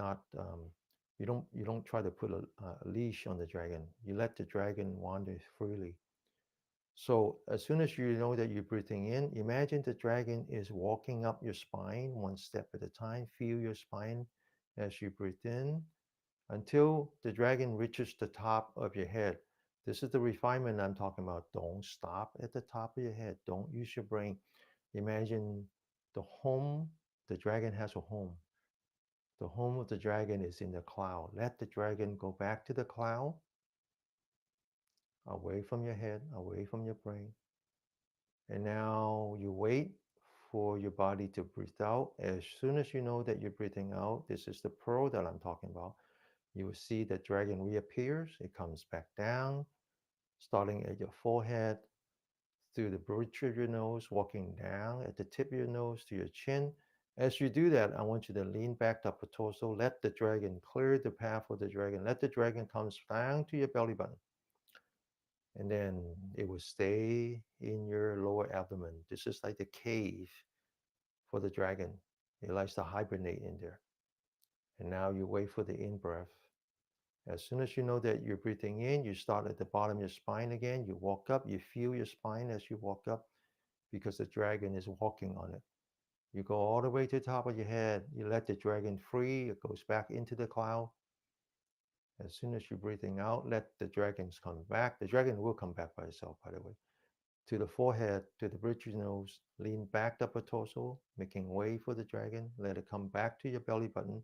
don't try to put a leash on the dragon. You let the dragon wander freely. So as soon as you know that you're breathing in, imagine the dragon is walking up your spine one step at a time. Feel your spine as you breathe in until the dragon reaches the top of your head. This is the refinement I'm talking about. Don't stop at the top of your head. Don't use your brain. Imagine the home, the dragon has a home. The home of the dragon is in the cloud. Let the dragon go back to the cloud, away from your head, away from your brain. And now you wait for your body to breathe out. As soon as you know that you're breathing out, this is the pearl that I'm talking about. You will see the dragon reappears. It comes back down, starting at your forehead, through the bridge of your nose, walking down at the tip of your nose to your chin. As you do that, I want you to lean back up the torso. Let the dragon clear the path for the dragon. Let the dragon come down to your belly button. And then it will stay in your lower abdomen. This is like the cave for the dragon. It likes to hibernate in there. And now you wait for the in breath. As soon as you know that you're breathing in, you start at the bottom of your spine again. You walk up, you feel your spine as you walk up because the dragon is walking on it. You go all the way to the top of your head. You let the dragon free. It goes back into the cloud. As soon as you're breathing out, let the dragons come back. The dragon will come back by itself, by the way. To the forehead, to the bridge of your nose, lean back the upper torso, making way for the dragon. Let it come back to your belly button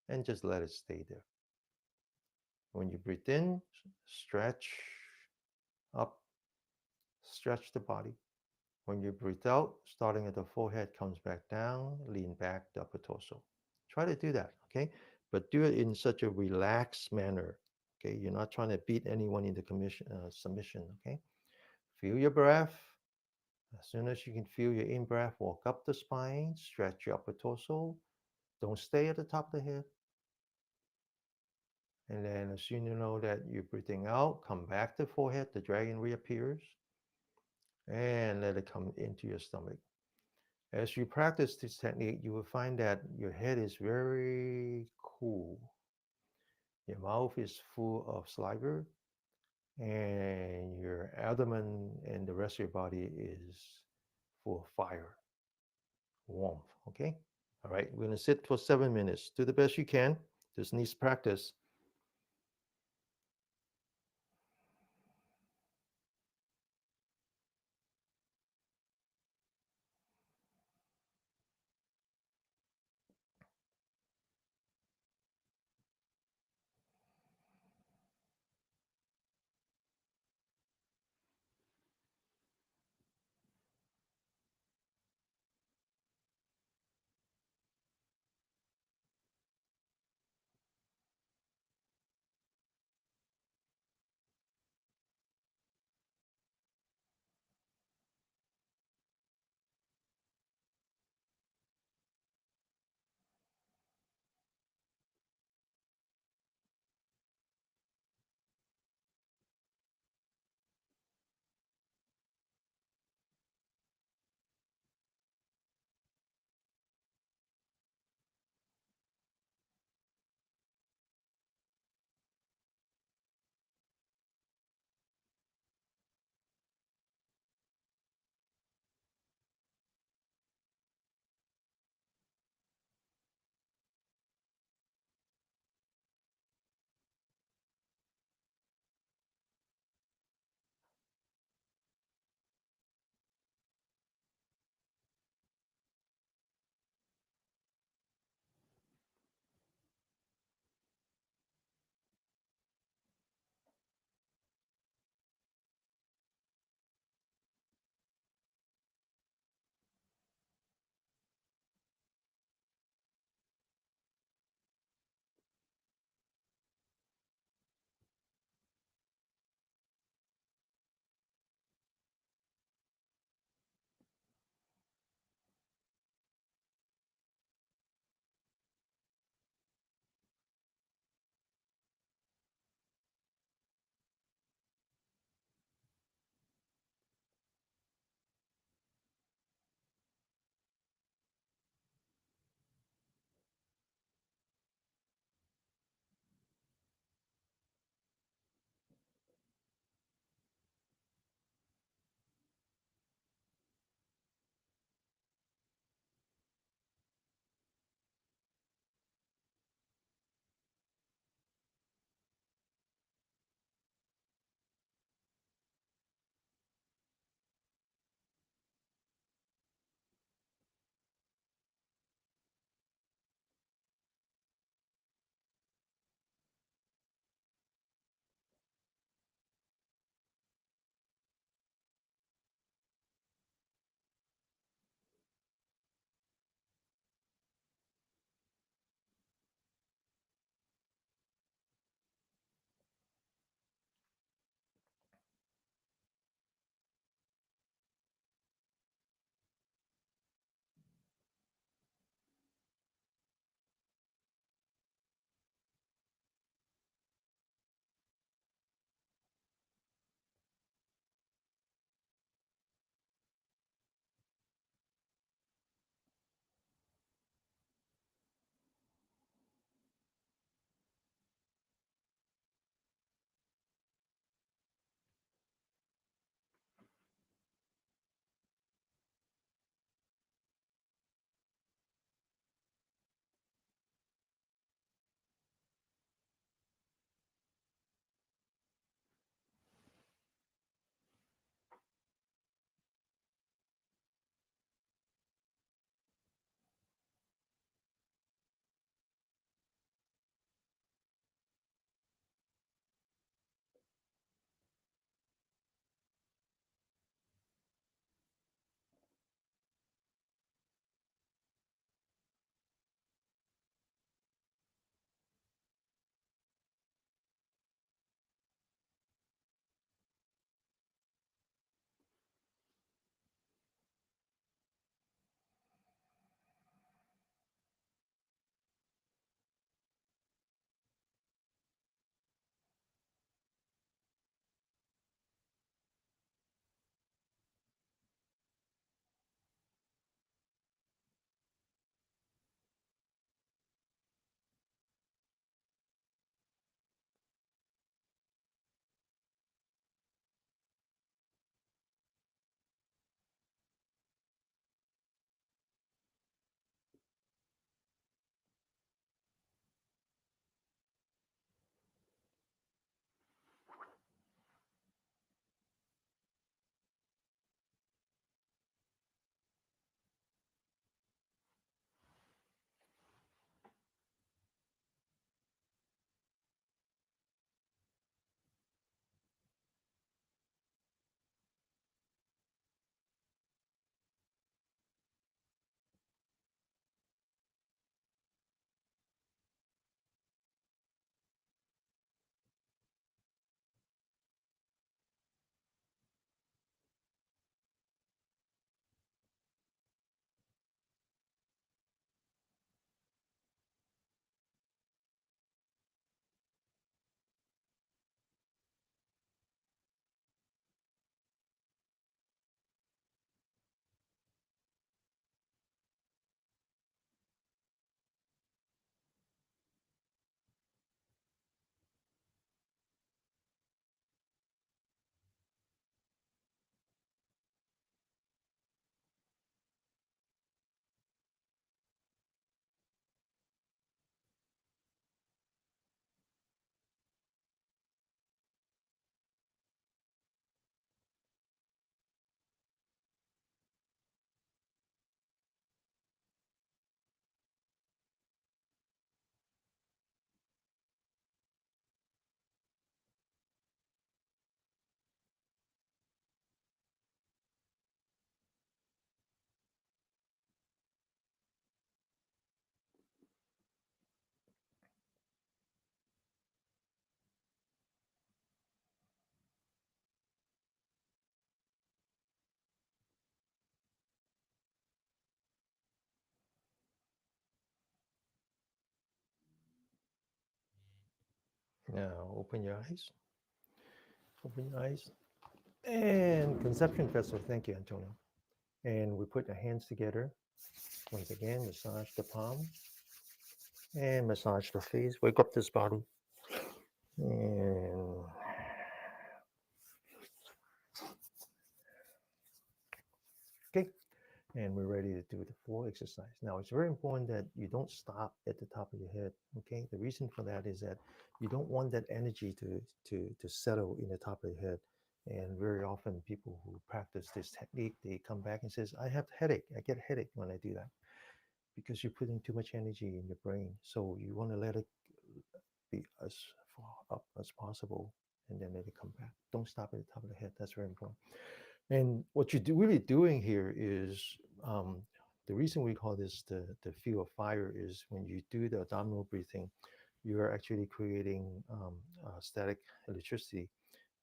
and just let it stay there. When you breathe in, stretch up, stretch the body. When you breathe out, starting at the forehead, comes back down, lean back the upper torso. Try to do that, okay? But do it in such a relaxed manner, okay? You're not trying to beat anyone into submission, okay? Feel your breath. As soon as you can feel your in breath, walk up the spine, stretch your upper torso. Don't stay at the top of the head. And then as soon as you know that you're breathing out, come back to the forehead, the dragon reappears, and let it come into your stomach. As you practice this technique, you will find that your head is very cool. Your mouth is full of saliva, and your abdomen and the rest of your body is full of fire, warmth. Okay? All right, we're going to sit for 7 minutes. Do the best you can. This needs practice. Now open your eyes. Open your eyes. And conception vessel. Thank you, Antonio. And we put our hands together. Once again, massage the palm and massage the face. Wake up this body. And okay. And we're ready to do the full exercise. Now, it's very important that you don't stop at the top of your head. Okay. The reason for that is that you don't want that energy to settle in the top of your head. And very often, people who practice this technique, they come back and says, "I have headache. I get headache when I do that," because you're putting too much energy in your brain. So you want to let it be as far up as possible, and then let it come back. Don't stop at the top of the head. That's very important. And what you're really doing here is um, the reason we call this the field of fire is when you do the abdominal breathing, you are actually creating static electricity.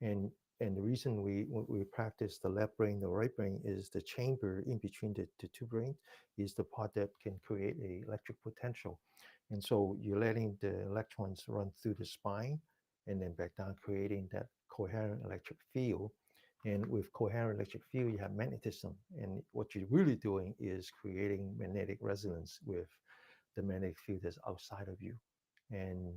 And and the reason we practice the left brain, the right brain is the chamber in between the two brains is the part that can create a electric potential. And so you're letting the electrons run through the spine and then back down, creating that coherent electric field. And with coherent electric field, you have magnetism. And what you're really doing is creating magnetic resonance with the magnetic field that's outside of you. And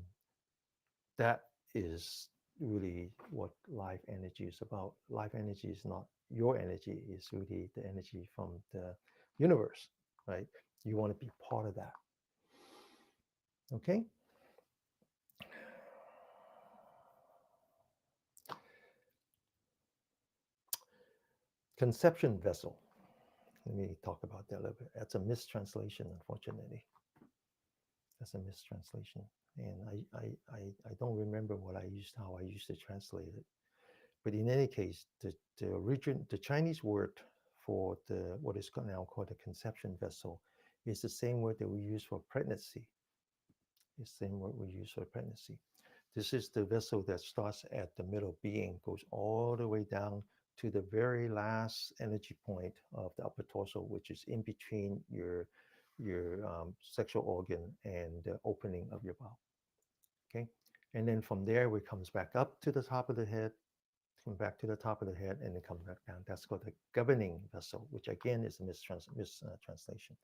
that is really what life energy is about. Life energy is not your energy, it's really the energy from the universe, right? You want to be part of that. Okay? Conception vessel. Let me talk about that a little bit. That's a mistranslation, unfortunately. That's a mistranslation. And I don't remember what I used, how I used to translate it. But in any case, the Chinese word for the what is now called the conception vessel is the same word that we use for pregnancy. It's the same word we use for pregnancy. This is the vessel that starts at the middle being, goes all the way down to the very last energy point of the upper torso, which is in between your sexual organ and the opening of your bowel. Okay, and then from there, it comes back up to the top of the head, come back to the top of the head, and then come back down. That's called the governing vessel, which again is a mistranslation.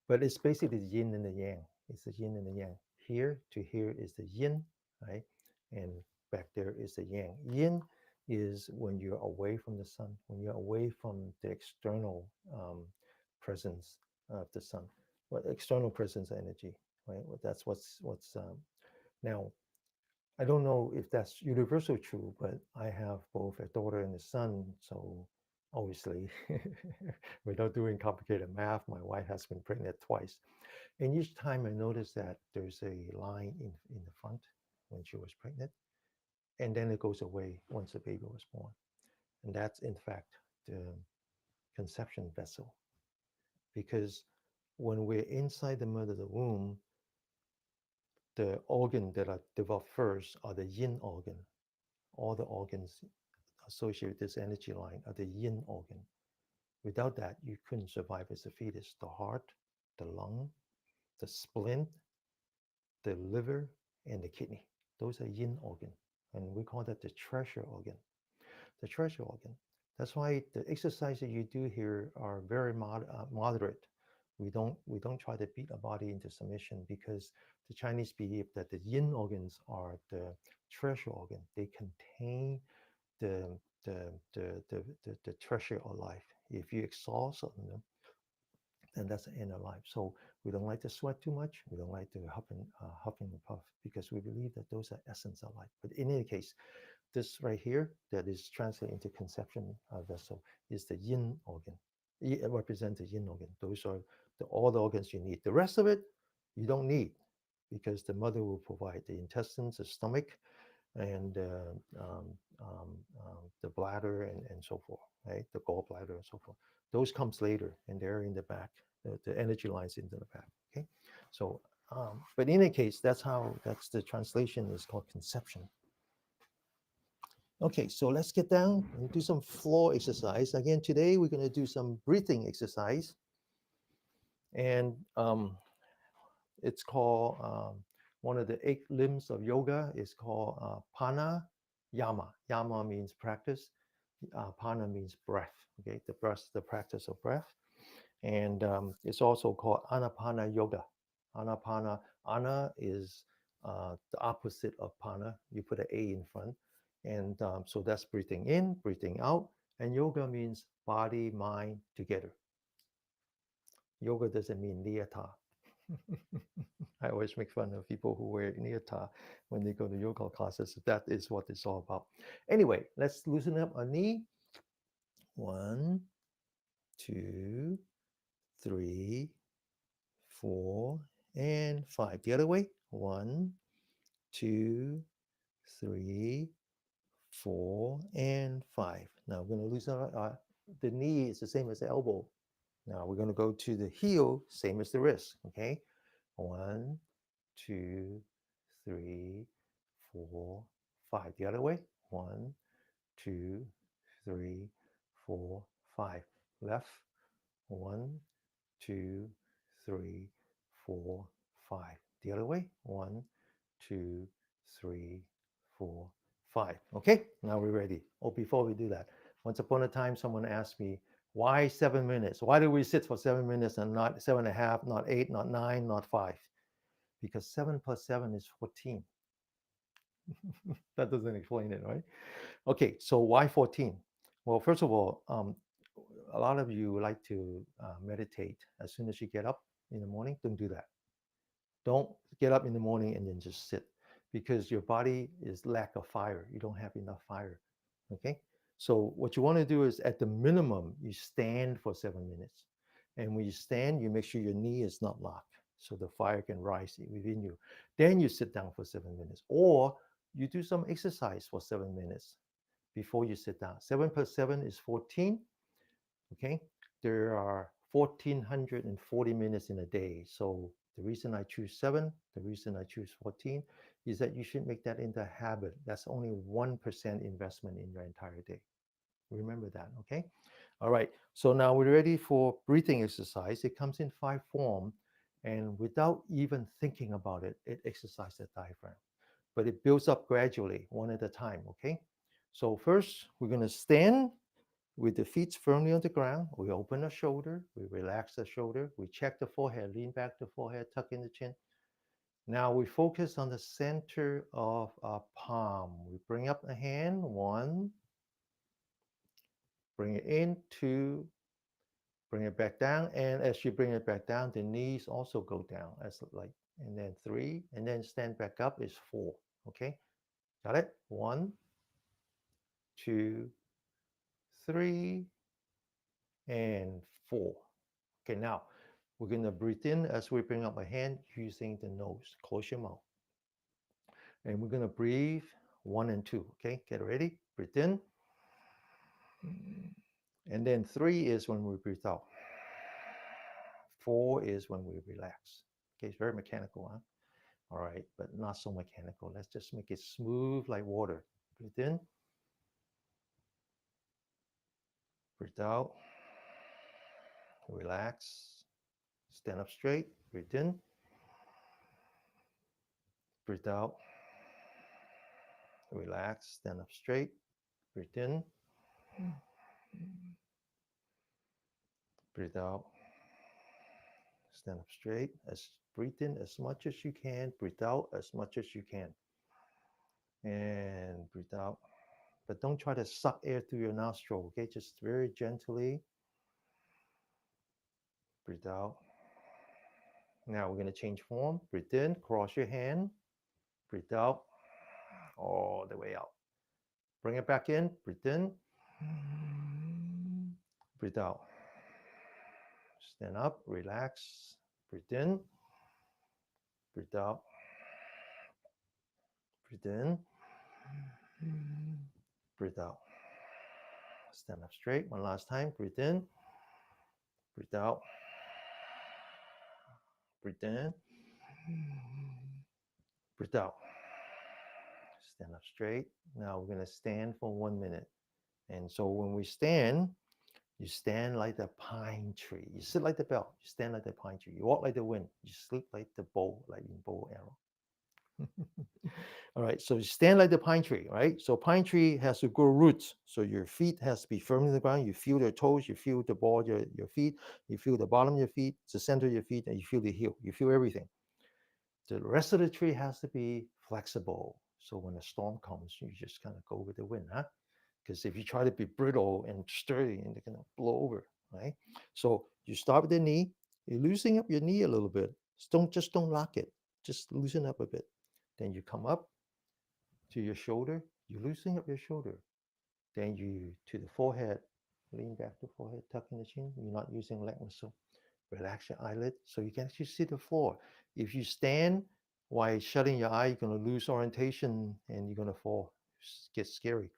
But it's basically the yin and the yang. It's the yin and the yang. Here to here is the yin, right? And back there is the yang. Yin is when you're away from the sun, when you're away from the external presence of the sun, well, external presence energy, right? Well, that's what's now I don't know if that's universal true, but I have both a daughter and a son. So obviously, without doing complicated math, my wife has been pregnant twice. And each time I notice that there's a line in the front when she was pregnant, and then it goes away once the baby was born. And that's in fact the conception vessel. Because when we're inside the mother of the womb, the organ that are developed first are the yin organ. All the organs associated with this energy line are the yin organ. Without that, you couldn't survive as a fetus. The heart, the lung, the spleen, the liver, and the kidney. Those are yin organ. And we call that the treasure organ. The treasure organ. That's why the exercise that you do here are very moderate. We don't try to beat a body into submission because the Chinese believe that the yin organs are the treasure organ. They contain the the treasure of life. If you exhaust on them, then that's the end of life. So we don't like to sweat too much. We don't like to huff and puff because we believe that those are essence of life. But in any case, this right here that is translated into conception vessel is the yin organ. It represents the yin organ. Those are all the organs you need. The rest of it, you don't need because the mother will provide the intestines, the stomach, and the bladder and so forth, right? The gallbladder and so forth. Those comes later, and they're in the back. The energy lines into the back. Okay, so but in any case, that's the translation is called conception. Okay, so let's get down and do some floor exercise. Again, today we're going to do some breathing exercise, and it's called One of the 8 limbs of yoga is called pana yama. Yama means practice. Pana means breath. Okay, the breath, the practice of breath, and it's also called anapana yoga. Anapana, ana is the opposite of pana. You put an A in front, and so that's breathing in, breathing out. And yoga means body, mind together. Yoga doesn't mean niyata. I always make fun of people who wear niyata when they go to yoga classes. That is what it's all about. Anyway, let's loosen up our knee. 1, 2, 3, 4, and 5. The other way. 1, 2, 3, 4, and 5. Now we're going to loosen up the knee is the same as the elbow. Now we're going to go to the heel, same as the wrist. Okay. 1, 2, 3, 4, 5. The other way. 1, 2, 3, 4, 5. Left. 1, 2, 3, 4, 5. The other way. 1, 2, 3, 4, 5. Okay, now we're ready. Oh, before we do that, once upon a time, someone asked me, why 7 minutes? Why do we sit for 7 minutes and not 7.5, not 8, not 9, not 5? Because 7 plus 7 is 14. That doesn't explain it, right? Okay, so why 14? Well, first of all, a lot of you like to meditate as soon as you get up in the morning. Don't do that. Don't get up in the morning and then just sit, because your body is lack of fire. You don't have enough fire. Okay. So what you want to do is, at the minimum, you stand for 7 minutes. And when you stand, you make sure your knee is not locked so the fire can rise within you. Then you sit down for 7 minutes, or you do some exercise for 7 minutes before you sit down. 7 plus 7 is 14. Okay, there are 1440 minutes in a day. So the reason I choose 7, the reason I choose 14 is that you should make that into a habit. That's only 1% investment in your entire day. Remember that, okay? All right, so now we're ready for breathing exercise. It comes in 5 forms, and without even thinking about it, it exercises the diaphragm. But it builds up gradually, one at a time, okay? So first, we're gonna stand with the feet firmly on the ground. We open the shoulder, we relax the shoulder, we check the forehead, lean back the forehead, tuck in the chin. Now we focus on the center of our palm. We bring up the hand, 1, bring it in, 2, bring it back down. And as you bring it back down, the knees also go down, as like, and then 3, and then stand back up is 4. Okay, got it? 1, 2, 3, and 4. Okay, now we're going to breathe in as we bring up our hand using the nose. Close your mouth. And we're going to breathe 1 and 2. Okay, get ready. Breathe in. And then 3 is when we breathe out. 4 is when we relax. Okay, it's very mechanical, huh? All right, but not so mechanical. Let's just make it smooth like water. Breathe in. Breathe out. Relax. Stand up straight. Breathe in. Breathe out. Relax. Stand up straight. Breathe in. Breathe out. Stand up straight. Breathe in as much as you can. Breathe out as much as you can. And breathe out. But don't try to suck air through your nostril, okay? Just very gently. Breathe out. Now we're going to change form. Breathe in, cross your hand. Breathe out, all the way out. Bring it back in. Breathe in. Breathe out. Stand up, relax. Breathe in. Breathe out. Breathe in. Breathe out. Stand up straight. One last time. Breathe in. Breathe out. Breathe in. Breathe out. Stand up straight. Now we're going to stand for 1 minute. And so when we stand, you stand like the pine tree. You sit like the bell. You stand like the pine tree. You walk like the wind. You sleep like the bow, like in bow arrow. All right, so you stand like the pine tree, right? So pine tree has to grow roots. So your feet has to be firm in the ground. You feel your toes, you feel the ball of your feet, you feel the bottom of your feet, the center of your feet, and you feel the heel. You feel everything. The rest of the tree has to be flexible. So when a storm comes, you just kind of go with the wind, huh? Because if you try to be brittle and sturdy, and they're gonna blow over, right? So you start with the knee. You're loosening up your knee a little bit. Just don't lock it. Just loosen up a bit. Then you come up to your shoulder. You loosen up your shoulder. Then you to the forehead. Lean back to forehead, tuck in the chin. You're not using leg muscle. Relax your eyelid so you can actually see the floor. If you stand while shutting your eye, you're going to lose orientation and you're going to fall. Get scary.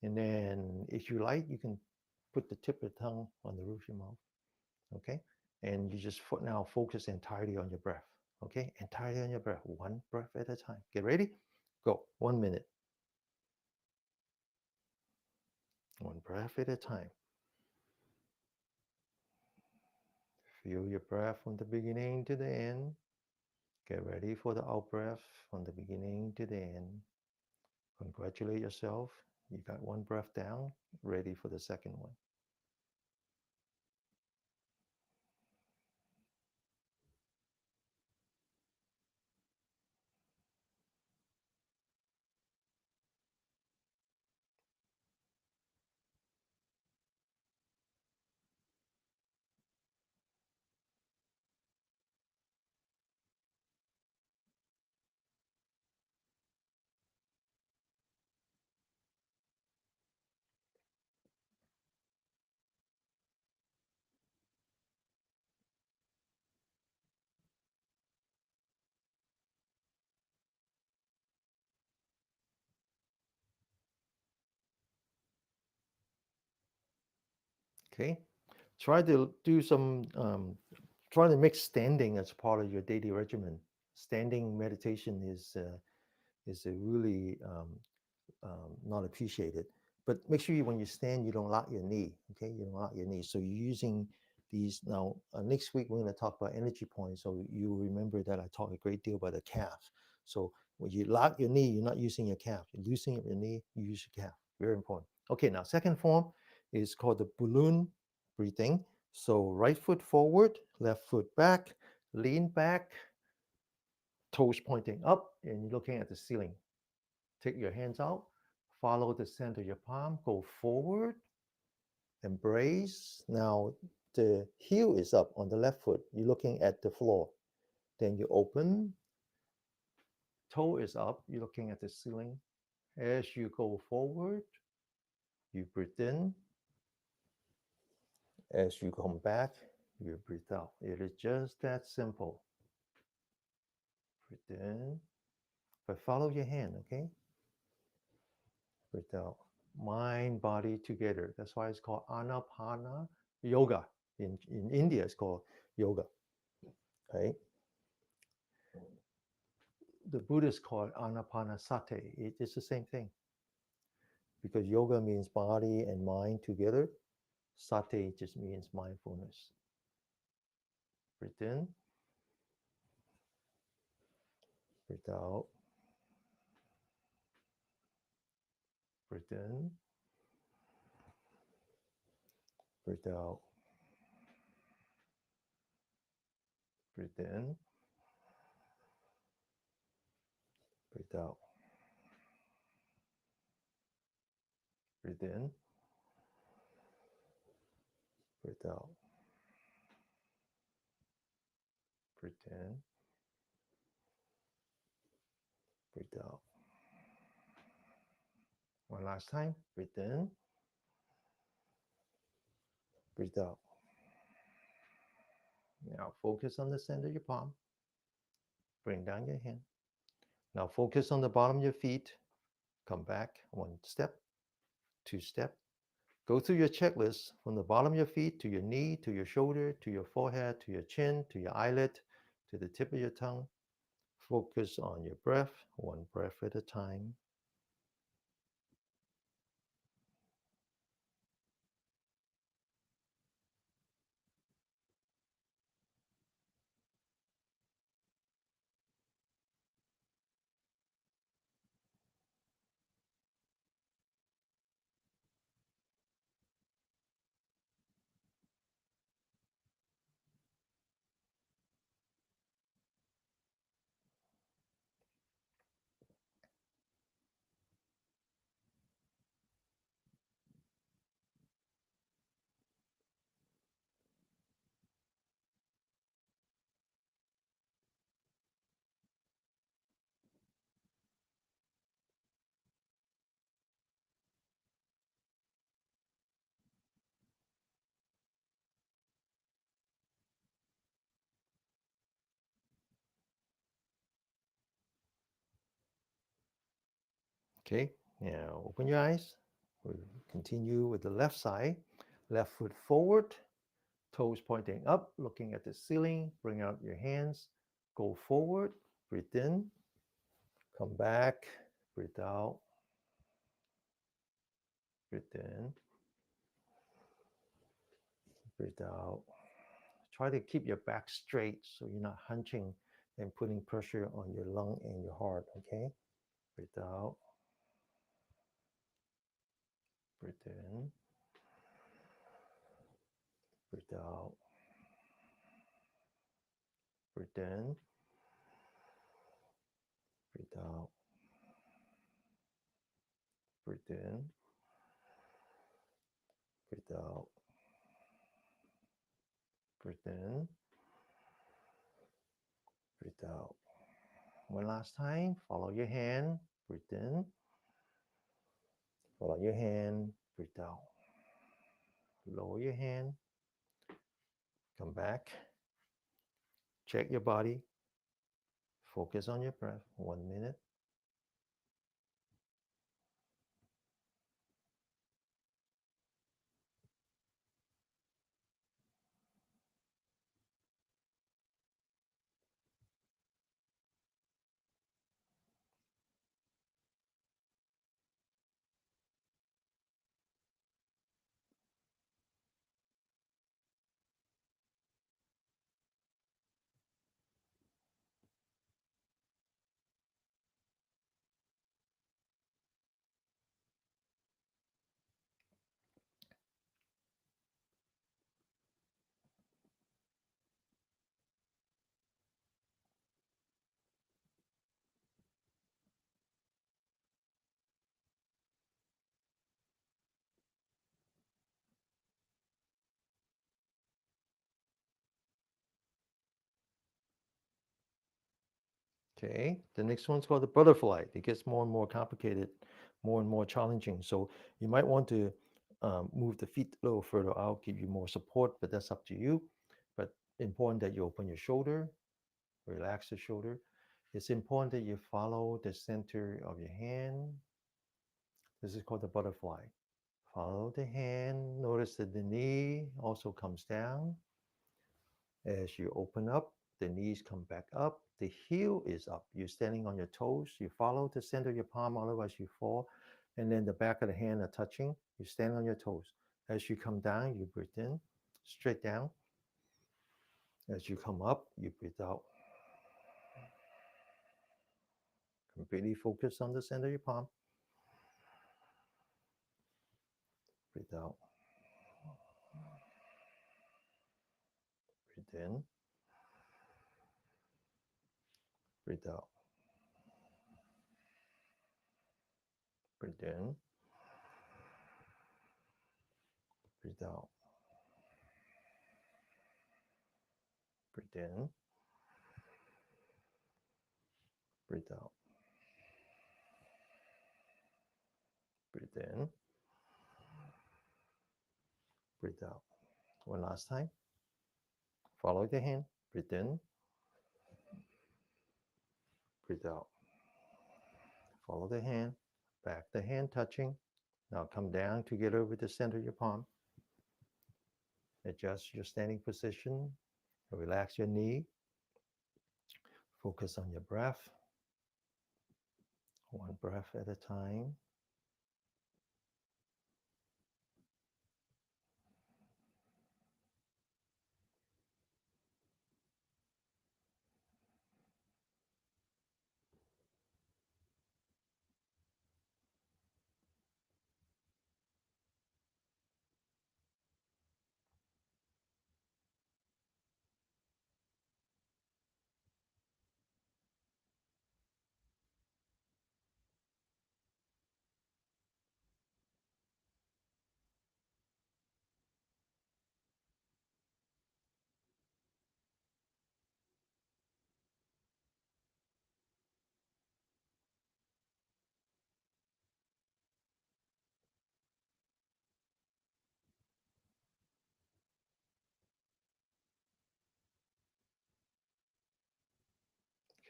And then if you like, you can put the tip of the tongue on the roof of your mouth. Okay. And you just now focus entirely on your breath. Okay. Entirely on your breath. One breath at a time. Get ready? Go. 1 minute. One breath at a time. Feel your breath from the beginning to the end. Get ready for the out breath from the beginning to the end. Congratulate yourself. You got one breath down, ready for the second one. Okay. Try to do some, try to make standing as part of your daily regimen. Standing meditation is a really not appreciated. But make sure when you stand, you don't lock your knee. Okay, you don't lock your knee. So you're using these now. Next week we're going to talk about energy points. So you remember that I talk a great deal about the calf. So when you lock your knee, you're not using your calf. You're loosening up your knee. You use your calf. Very important. Okay, now second form is called the balloon breathing. So right foot forward, left foot back, lean back, toes pointing up, and you're looking at the ceiling. Take your hands out, follow the center of your palm, go forward, embrace. Now the heel is up on the left foot. You're looking at the floor. Then you open, toe is up, you're looking at the ceiling. As you go forward, you breathe in. As you come back, you breathe out. It is just that simple. Breathe in, but follow your hand, okay? Breathe out. Mind, body together. That's why it's called Anapana yoga. In India, it's called yoga, right? The Buddhists call it anapanasati. It's the same thing because yoga means body and mind together. Sati just means mindfulness. Breathe in, breathe out, breathe in, breathe out, breathe in, breathe out, breathe in, breathe out, breathe in, breathe out. One last time. Breathe in, breathe out. Now focus on the center of your palm. Bring down your hand. Now focus on the bottom of your feet. Come back one step, two step. Go through your checklist from the bottom of your feet to your knee, to your shoulder, to your forehead, to your chin, to your eyelid, to the tip of your tongue. Focus on your breath, one breath at a time. Okay, now open your eyes. We'll continue with the left side. Left foot forward, toes pointing up, looking at the ceiling. Bring out your hands. Go forward. Breathe in. Come back. Breathe out. Breathe in. Breathe out. Try to keep your back straight so you're not hunching and putting pressure on your lung and your heart. Okay? Breathe out. Breathe in. Breathe out. Breathe in. Breathe out. Breathe in. Breathe out. Breathe in. Breathe out. One last time. Follow your hand. Breathe in. Follow your hand. Breathe out. Lower your hand. Come back. Check your body. Focus on your breath. 1 minute. Okay, the next one's called the butterfly. It gets more and more complicated, more and more challenging. So you might want to move the feet a little further out, give you more support, but that's up to you. But important that you open your shoulder, relax the shoulder. It's important that you follow the center of your hand. This is called the butterfly. Follow the hand. Notice that the knee also comes down. As you open up, the knees come back up. The heel is up. You're standing on your toes. You follow the center of your palm, otherwise you fall. And then the back of the hand are touching. You stand on your toes. As you come down, you breathe in, straight down. As you come up, you breathe out. Completely focus on the center of your palm. Breathe out. Breathe in. Breathe out. Breathe in. Breathe out. Breathe in. Breathe out. Breathe in. Breathe out. One last time. Follow the hand. Breathe in. Breathe out. Follow the hand. Back the hand touching. Now come down together with the center of your palm. Adjust your standing position. Relax your knee. Focus on your breath. One breath at a time.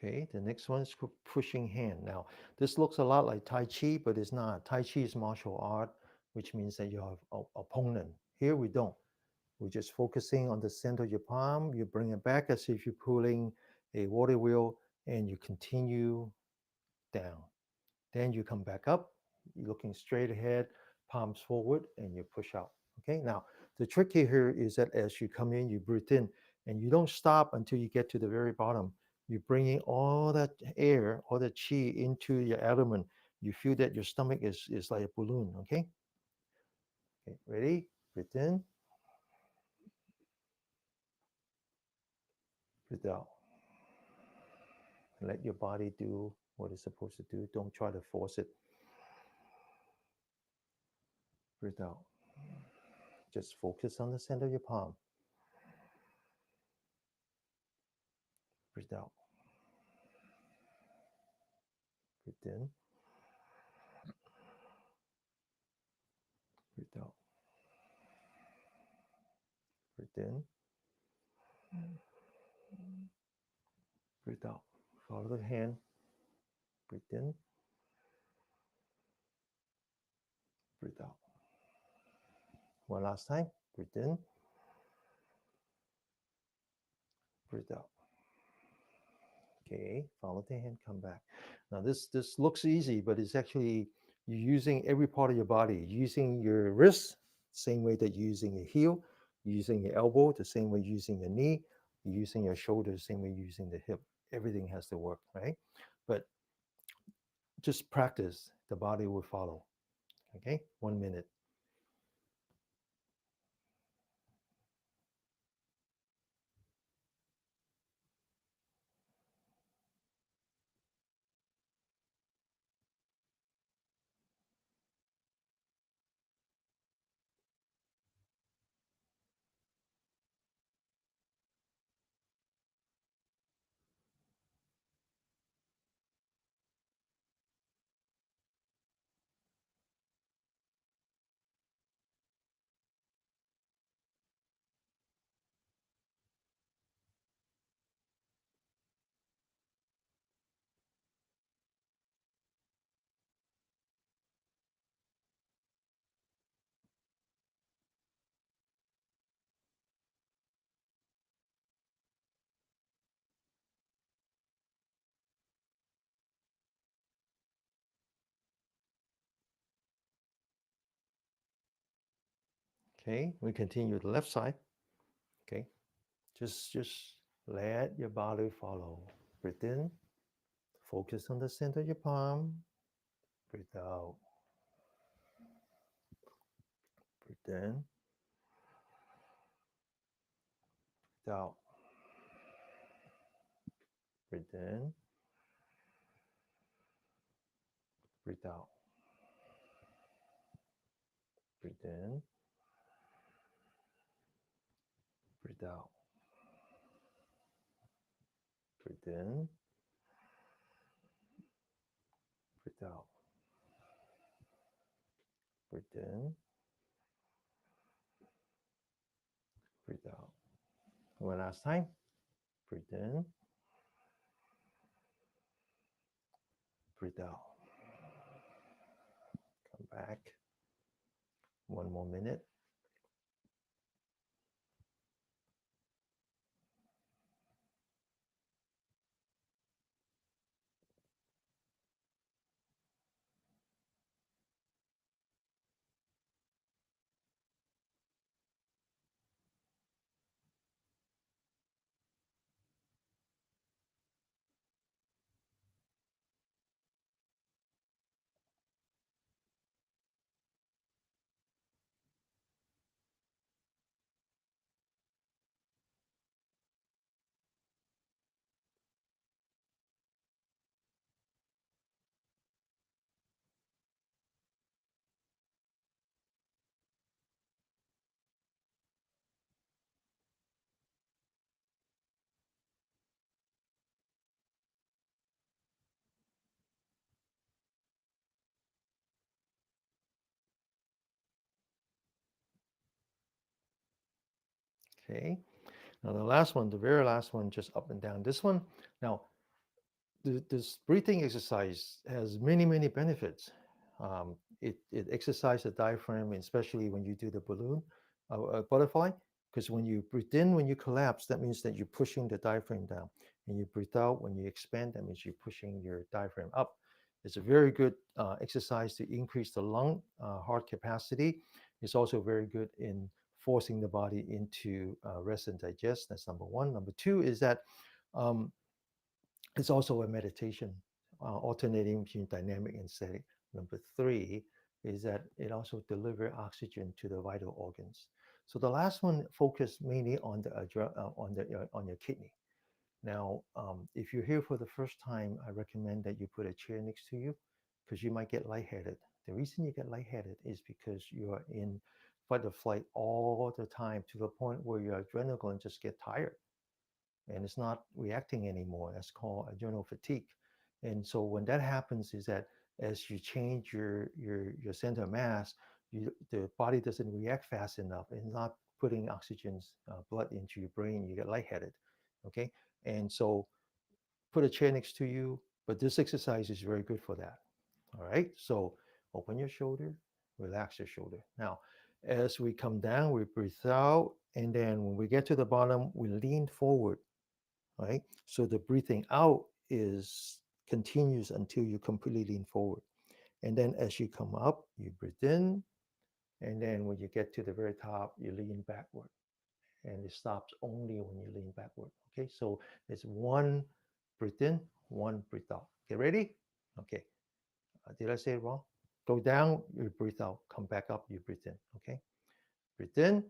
Okay, the next one is pushing hand. Now, this looks a lot like Tai Chi, but it's not. Tai Chi is martial art, which means that you have an opponent. Here we don't. We're just focusing on the center of your palm. You bring it back as if you're pulling a water wheel, and you continue down. Then you come back up, you're looking straight ahead, palms forward, and you push out. Okay, now the trick here is that as you come in, you breathe in, and you don't stop until you get to the very bottom. You're bringing all that air, all that chi into your abdomen. You feel that your stomach is like a balloon. Okay, okay, ready? Breathe in, breathe out. Let your body do what it's supposed to do. Don't try to force it. Breathe out. Just focus on the center of your palm. Breathe out. Breathe in. Breathe out. Breathe in. Breathe out. Follow the hand. Breathe in. Breathe out. One last time. Breathe in. Breathe out. Okay. Follow the hand. Come back. Now this looks easy, but it's actually you're using every part of your body. Using your wrist, same way that you're using your heel. Using your elbow, the same way you're using your knee. You're using your shoulder, the same way you're using the hip. Everything has to work, right? But just practice. The body will follow. Okay. 1 minute. Okay, we continue the left side. Okay, just let your body follow. Breathe in, focus on the center of your palm. Breathe out. Breathe in, breathe out. Breathe in, breathe out. Breathe in, breathe out. Breathe in, breathe out. Breathe in, breathe out. One last time. Breathe in, breathe out. Come back. 1 more minute. Okay. Now the last one, the very last one, just up and down. This one, now this breathing exercise has many, many benefits. It exercises the diaphragm, especially when you do the balloon, butterfly, because when you breathe in, when you collapse, that means that you're pushing the diaphragm down. And you breathe out, when you expand, that means you're pushing your diaphragm up. It's a very good exercise to increase the lung heart capacity. It's also very good in forcing the body into rest and digest. That's number one. Number two is that um, it's also a meditation, alternating between dynamic and static. Number three is that it also delivers oxygen to the vital organs. So the last one focused mainly on the on your kidney. Now, if you're here for the first time, I recommend that you put a chair next to you because you might get lightheaded. The reason you get lightheaded is because you are in fight or flight all the time to the point where your adrenaline just get tired and it's not reacting anymore. That's called adrenal fatigue. And so when that happens, is that as you change your center of mass, the body doesn't react fast enough. It's not putting oxygen blood into your brain. You get lightheaded. Okay, and so put a chair next to you. But this exercise is very good for that. All right. So open your shoulder, relax your shoulder. Now, as we come down, we breathe out, and then when we get to the bottom, we lean forward, right? So the breathing out is continues until you completely lean forward. And then as you come up, you breathe in. And then when you get to the very top, you lean backward. And it stops only when you lean backward. Okay, so it's one breathe in, one breathe out. Get ready? Okay. Did I say it wrong? Go down, you breathe out. Come back up, you breathe in. Okay. Breathe in.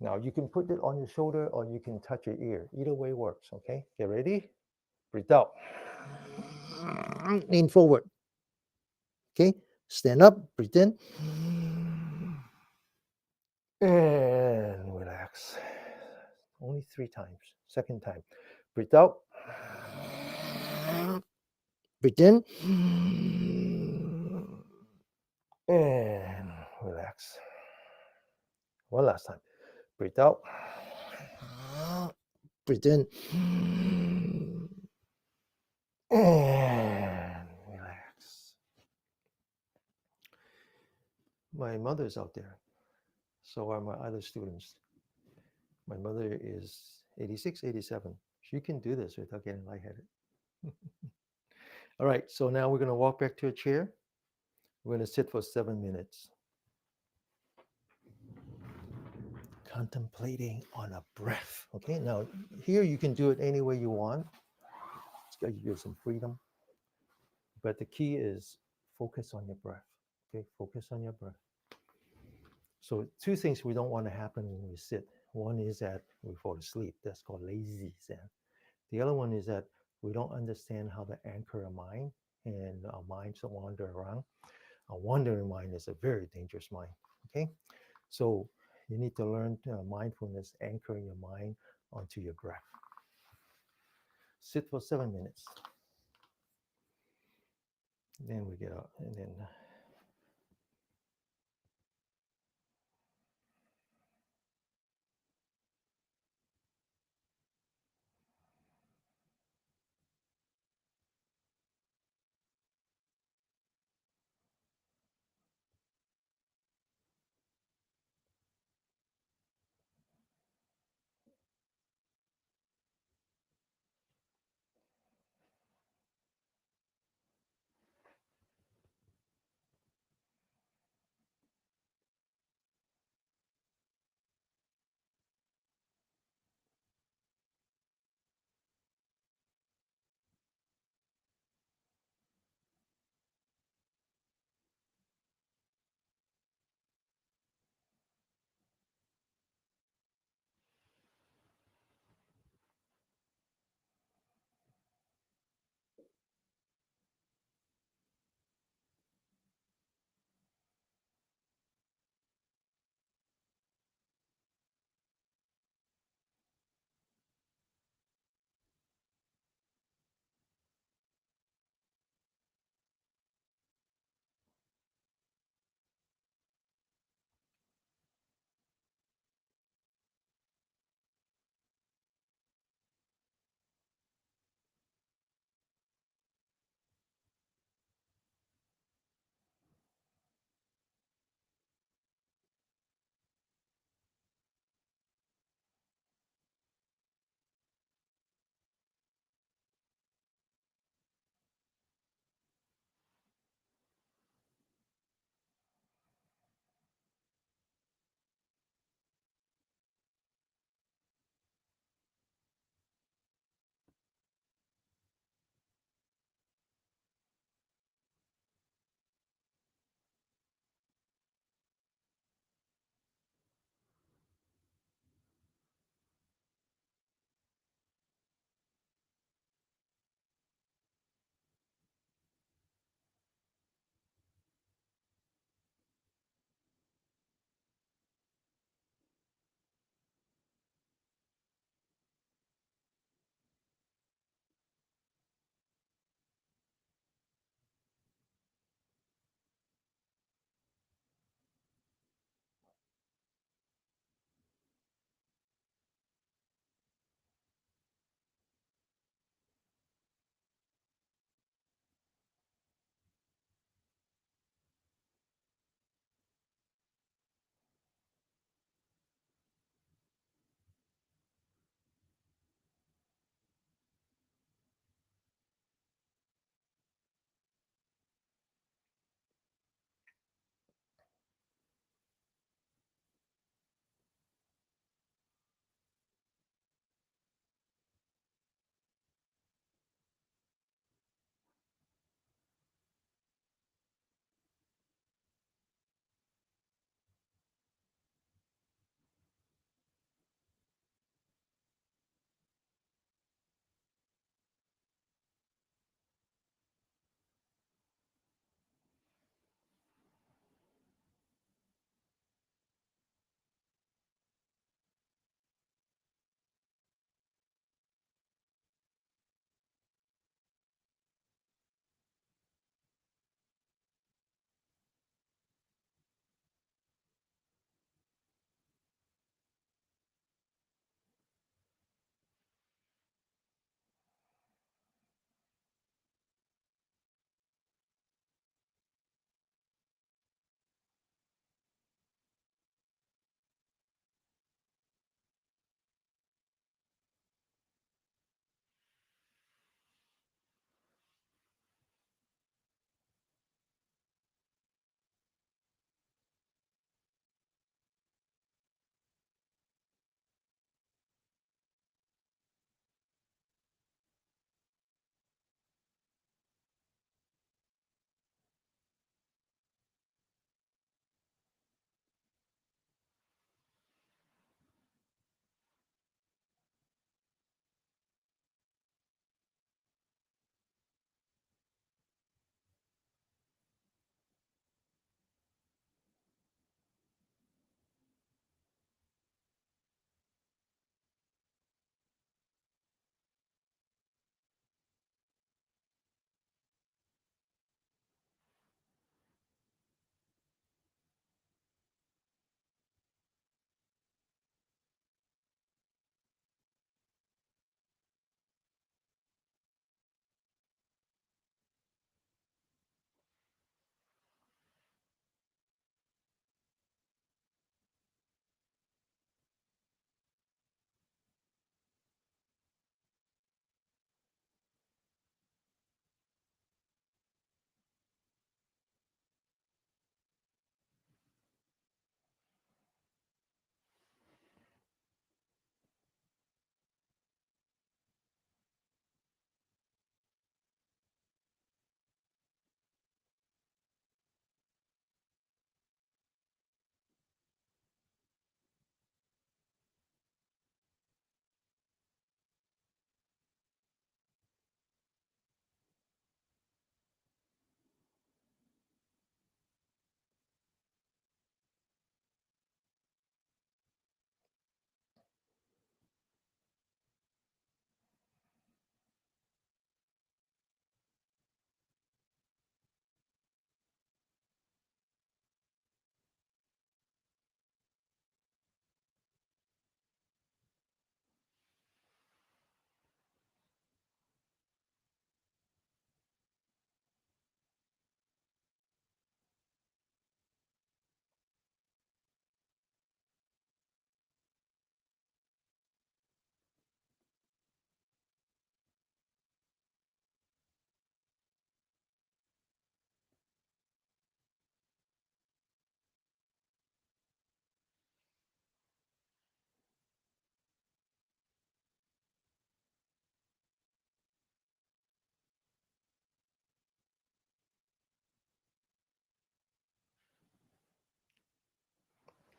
Now you can put it on your shoulder or you can touch your ear. Either way works. Okay. Get ready? Breathe out. Lean forward. Okay. Stand up. Breathe in. And relax. Only 3 times. Second time. Breathe out. Breathe in. And relax. One last time. Breathe out. Breathe in. And relax. My mother's out there. So are my other students. My mother is 86, 87. She can do this without getting lightheaded. All right, so now we're going to walk back to a chair. We're going to sit for 7 minutes, contemplating on a breath. Okay, now here you can do it any way you want. It's got to give you some freedom. But the key is focus on your breath. Okay, focus on your breath. So, two things we don't want to happen when we sit. One is that we fall asleep. That's called lazy Zen. The other one is that we don't understand how to anchor our mind, and our minds wander around. A wandering mind is a very dangerous mind. Okay, so you need to learn mindfulness, anchoring your mind onto your breath. Sit for 7 minutes. Then we get up, and then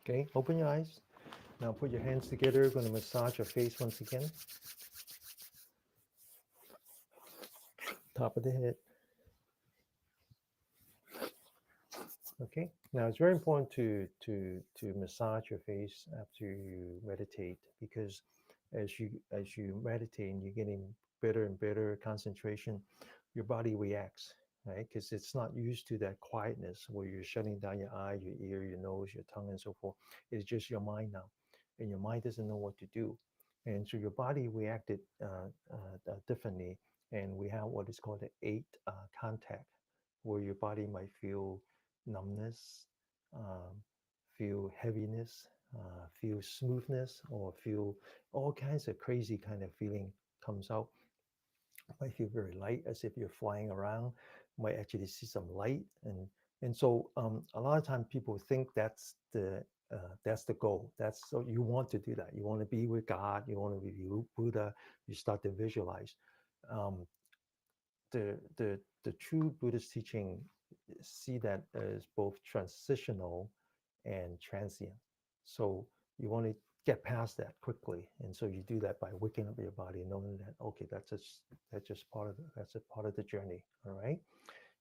Okay, open your eyes. Now put your hands together. We're going to massage your face once again. Top of the head. Okay. Now it's very important to massage your face after you meditate, because as you meditate and you're getting better and better concentration, your body reacts, right? Because it's not used to that quietness where you're shutting down your eye, your ear, your nose, your tongue, and so forth. It's just your mind now, and your mind doesn't know what to do, and so your body reacted differently. And we have what is called the eight contact, where your body might feel numbness, um, feel heaviness, feel smoothness, or feel all kinds of crazy kind of feeling comes out. Might feel very light, as if you're flying around. Might actually see some light, and so a lot of times people think that's the goal. That's so you want to do that. You want to be with God. You want to be Buddha. You start to visualize. Um, the true Buddhist teaching see that as both transitional and transient. So you want to get past that quickly, and so you do that by waking up your body, knowing that okay, that's just part of the journey. All right,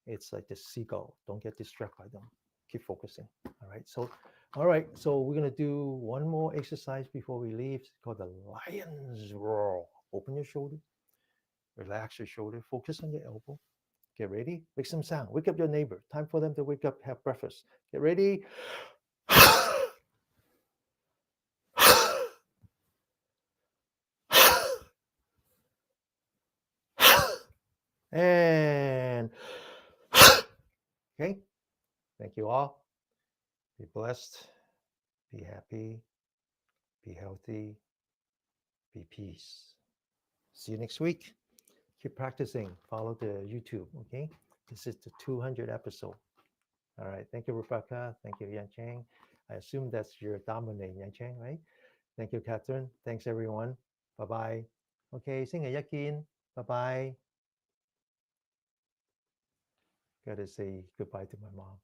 it's like the seagull. Don't get distracted by them. Keep focusing. All right. So, all right. So we're gonna do one more exercise before we leave. It's called the lion's roar. Open your shoulder, relax your shoulder, focus on your elbow. Get ready. Make some sound. Wake up your neighbor. Time for them to wake up, have breakfast. Get ready. And okay. Thank you all. Be blessed. Be happy. Be healthy. Be peace. See you next week. Keep practicing. Follow the YouTube. Okay. This is the 200 episode. All right. Thank you, Rebecca. Thank you, Yan Chang. I assume that's your dominant Yan Chang, right? Thank you, Catherine. Thanks, everyone. Bye bye. Okay. 星期一見. Bye bye. Gotta say goodbye to my mom.